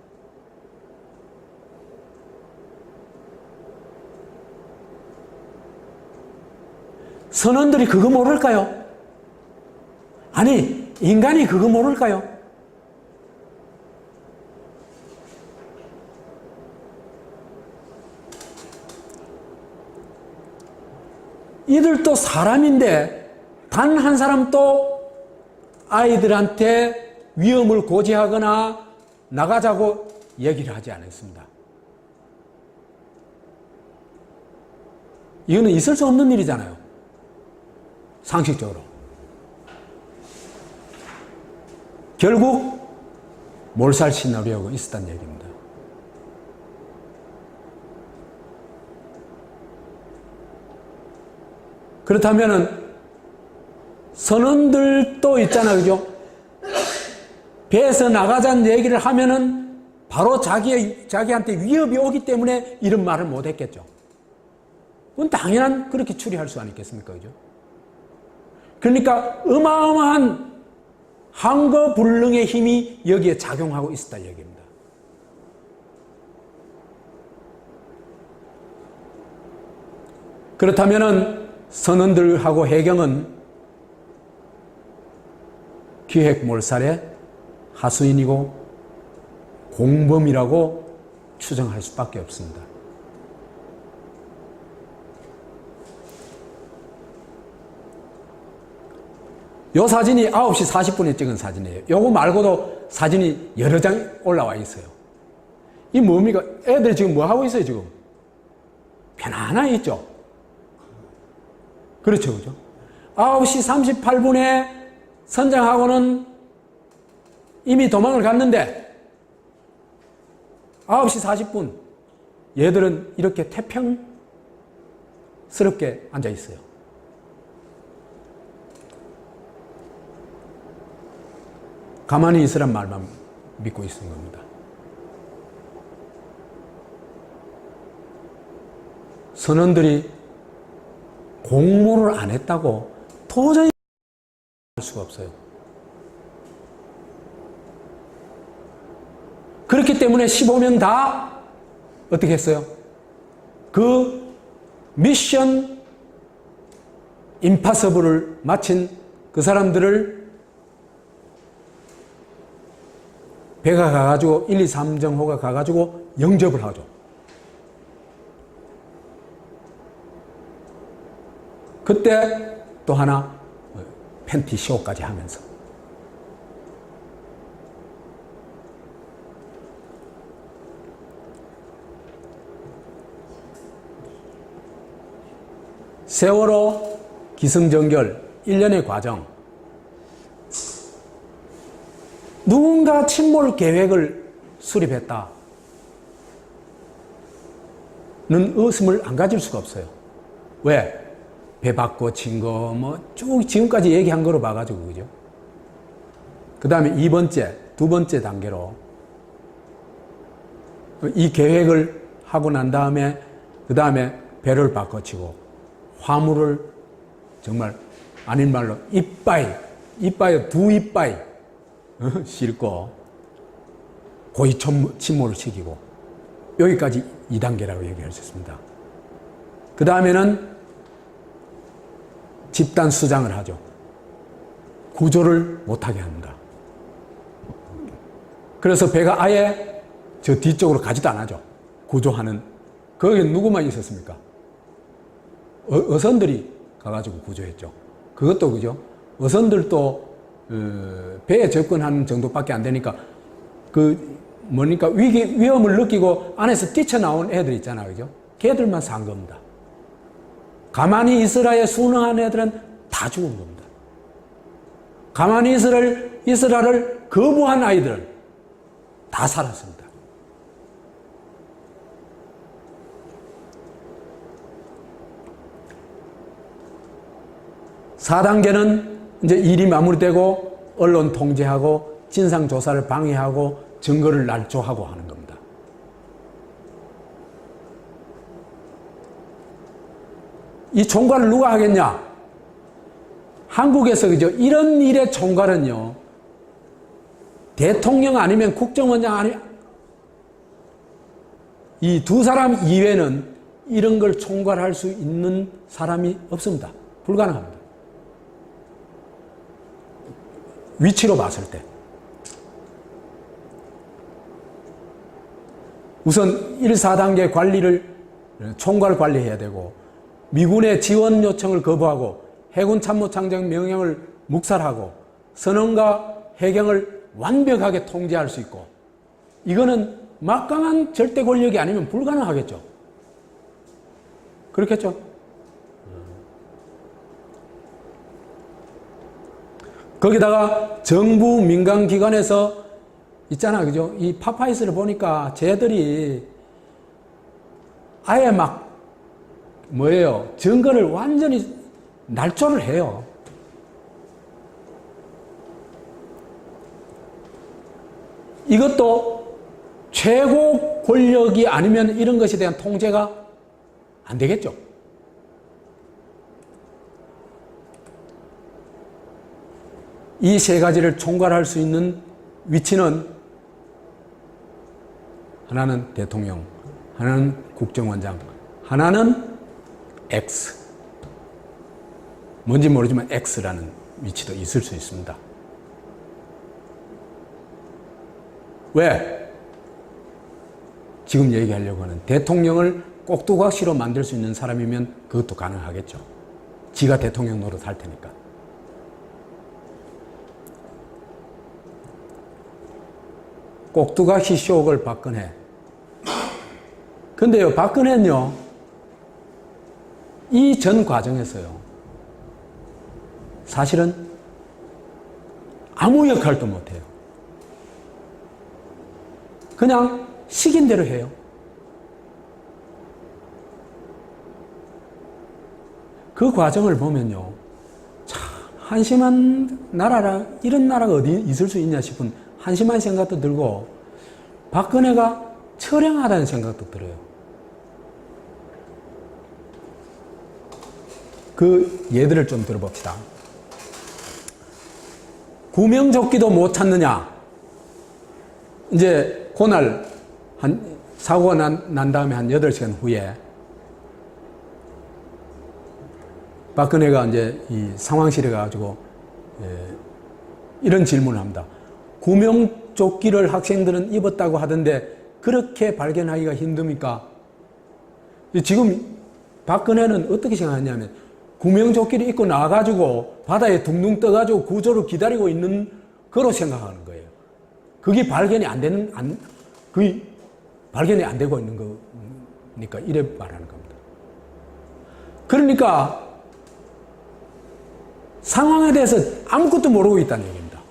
선원들이 그거 모를까요? 아니, 인간이 그거 모를까요? 이들도 사람인데 단 한 사람도 아이들한테 위험을 고지하거나 나가자고 얘기를 하지 않았습니다. 이거는 있을 수 없는 일이잖아요. 상식적으로. 결국 몰살 시나리오가 있었다는 얘기입니다. 그렇다면은 선원들도 있잖아요, 그죠? 배에서 나가자는 얘기를 하면은 바로 자기한테 위협이 오기 때문에 이런 말을 못 했겠죠. 그건 당연한 그렇게 추리할 수 아니겠습니까, 그죠? 그러니까 어마어마한 항거불능의 힘이 여기에 작용하고 있었다 얘기입니다. 그렇다면은 선원들하고 해경은 기획 몰살의 하수인이고 공범이라고 추정할 수밖에 없습니다. 이 사진이 9시 40분에 찍은 사진이에요. 요거 말고도 사진이 여러 장 올라와 있어요. 이 뭡니까? 애들 지금 뭐 하고 있어요, 지금? 편안하게 있죠? 그렇죠, 그죠? 9시 38분에 선장하고는 이미 도망을 갔는데 9시 40분 얘들은 이렇게 태평스럽게 앉아 있어요. 가만히 있으란 말만 믿고 있는 겁니다. 선원들이 공모를 안 했다고 도저히 할 수가 없어요. 그렇기 때문에 15명 다 어떻게 했어요? 그 미션 임파서블을 마친 그 사람들을 배가 가가지고 1, 2, 3정호가 가가지고 영접을 하죠. 그때 또 하나 팬티 쇼까지 하면서. 세월호 기승전결 1년의 과정. 누군가 침몰 계획을 수립했다. 는 의심을 안 가질 수가 없어요. 왜? 배 바꿔 친 거, 뭐, 쭉 지금까지 얘기한 거로 봐가지고, 그죠? 그 다음에 두 번째 단계로, 이 계획을 하고 난 다음에, 그 다음에 배를 바꿔치고, 화물을 정말, 아닌 말로, 이빠이, 두 이빠이, 싣고, 고의 침몰을 시키고, 여기까지 2단계라고 얘기할 수 있습니다. 그 다음에는 집단 수장을 하죠. 구조를 못하게 합니다. 그래서 배가 아예 저 뒤쪽으로 가지도 않아죠. 구조하는. 거기에 누구만 있었습니까? 어선들이 가가지고 구조했죠. 그것도 그죠. 어선들도 배에 접근하는 정도밖에 안 되니까 위험을 느끼고 안에서 뛰쳐나온 애들 있잖아, 그죠? 걔들만 산 겁니다. 가만히 있으라에 순응한 애들은 다 죽은 겁니다. 가만히 있으라를 거부한 아이들은 다 살았습니다. (4단계는) 이제 일이 마무리되고 언론 통제하고 진상조사를 방해하고 증거를 날조하고 하는 겁니다. 이 총괄을 누가 하겠냐? 한국에서 그죠? 이런 일의 총괄은요, 대통령 아니면 국정원장 아니면 이 두 사람 이외에는 이런 걸 총괄할 수 있는 사람이 없습니다. 불가능합니다. 위치로 봤을 때. 우선 1, 4단계 관리를 총괄 관리해야 되고, 미군의 지원 요청을 거부하고 해군 참모총장 명령을 묵살하고 선언과 해경을 완벽하게 통제할 수 있고, 이거는 막강한 절대 권력이 아니면 불가능하겠죠. 그렇겠죠? 거기다가 정부 민간기관에서 있잖아, 그죠? 이 파파이스를 보니까 쟤들이 아예 증거를 완전히 날조를 해요. 이것도 최고 권력이 아니면 이런 것에 대한 통제가 안 되겠죠. 이 세 가지를 총괄할 수 있는 위치는 하나는 대통령, 하나는 국정원장, 하나는 X. 뭔지 모르지만 X라는 위치도 있을 수 있습니다. 왜? 지금 얘기하려고 하는 대통령을 꼭두각시로 만들 수 있는 사람이면 그것도 가능하겠죠. 지가 대통령 노릇 할 테니까. 꼭두각시 쇼를 박근혜. 근데요, 박근혜는요, 이 전 과정에서요, 사실은 아무 역할도 못해요. 그냥 시킨 대로 해요. 그 과정을 보면요, 참 한심한 나라라, 이런 나라가 어디 있을 수 있냐 싶은 한심한 생각도 들고, 박근혜가 처량하다는 생각도 들어요. 그 예들을 좀 들어봅시다. 구명조끼도 못 찾느냐? 이제 그날 사고가 난 다음에 한 8시간 후에 박근혜가 이제 이 상황실에 가가지고 이런 질문을 합니다. 구명조끼를 학생들은 입었다고 하던데 그렇게 발견하기가 힘듭니까? 지금 박근혜는 어떻게 생각하냐면, 구명조끼를 입고 나와가지고 바다에 둥둥 떠가지고 구조를 기다리고 있는 거로 생각하는 거예요. 그게 발견이 안 되는, 그게 발견이 안 되고 있는 거니까 이래 말하는 겁니다. 그러니까 상황에 대해서 아무것도 모르고 있다는 얘기입니다.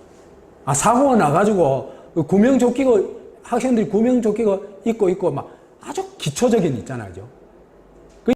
사고가 나가지고 구명조끼가, 학생들이 구명조끼가 입고 막 아주 기초적인 있잖아요.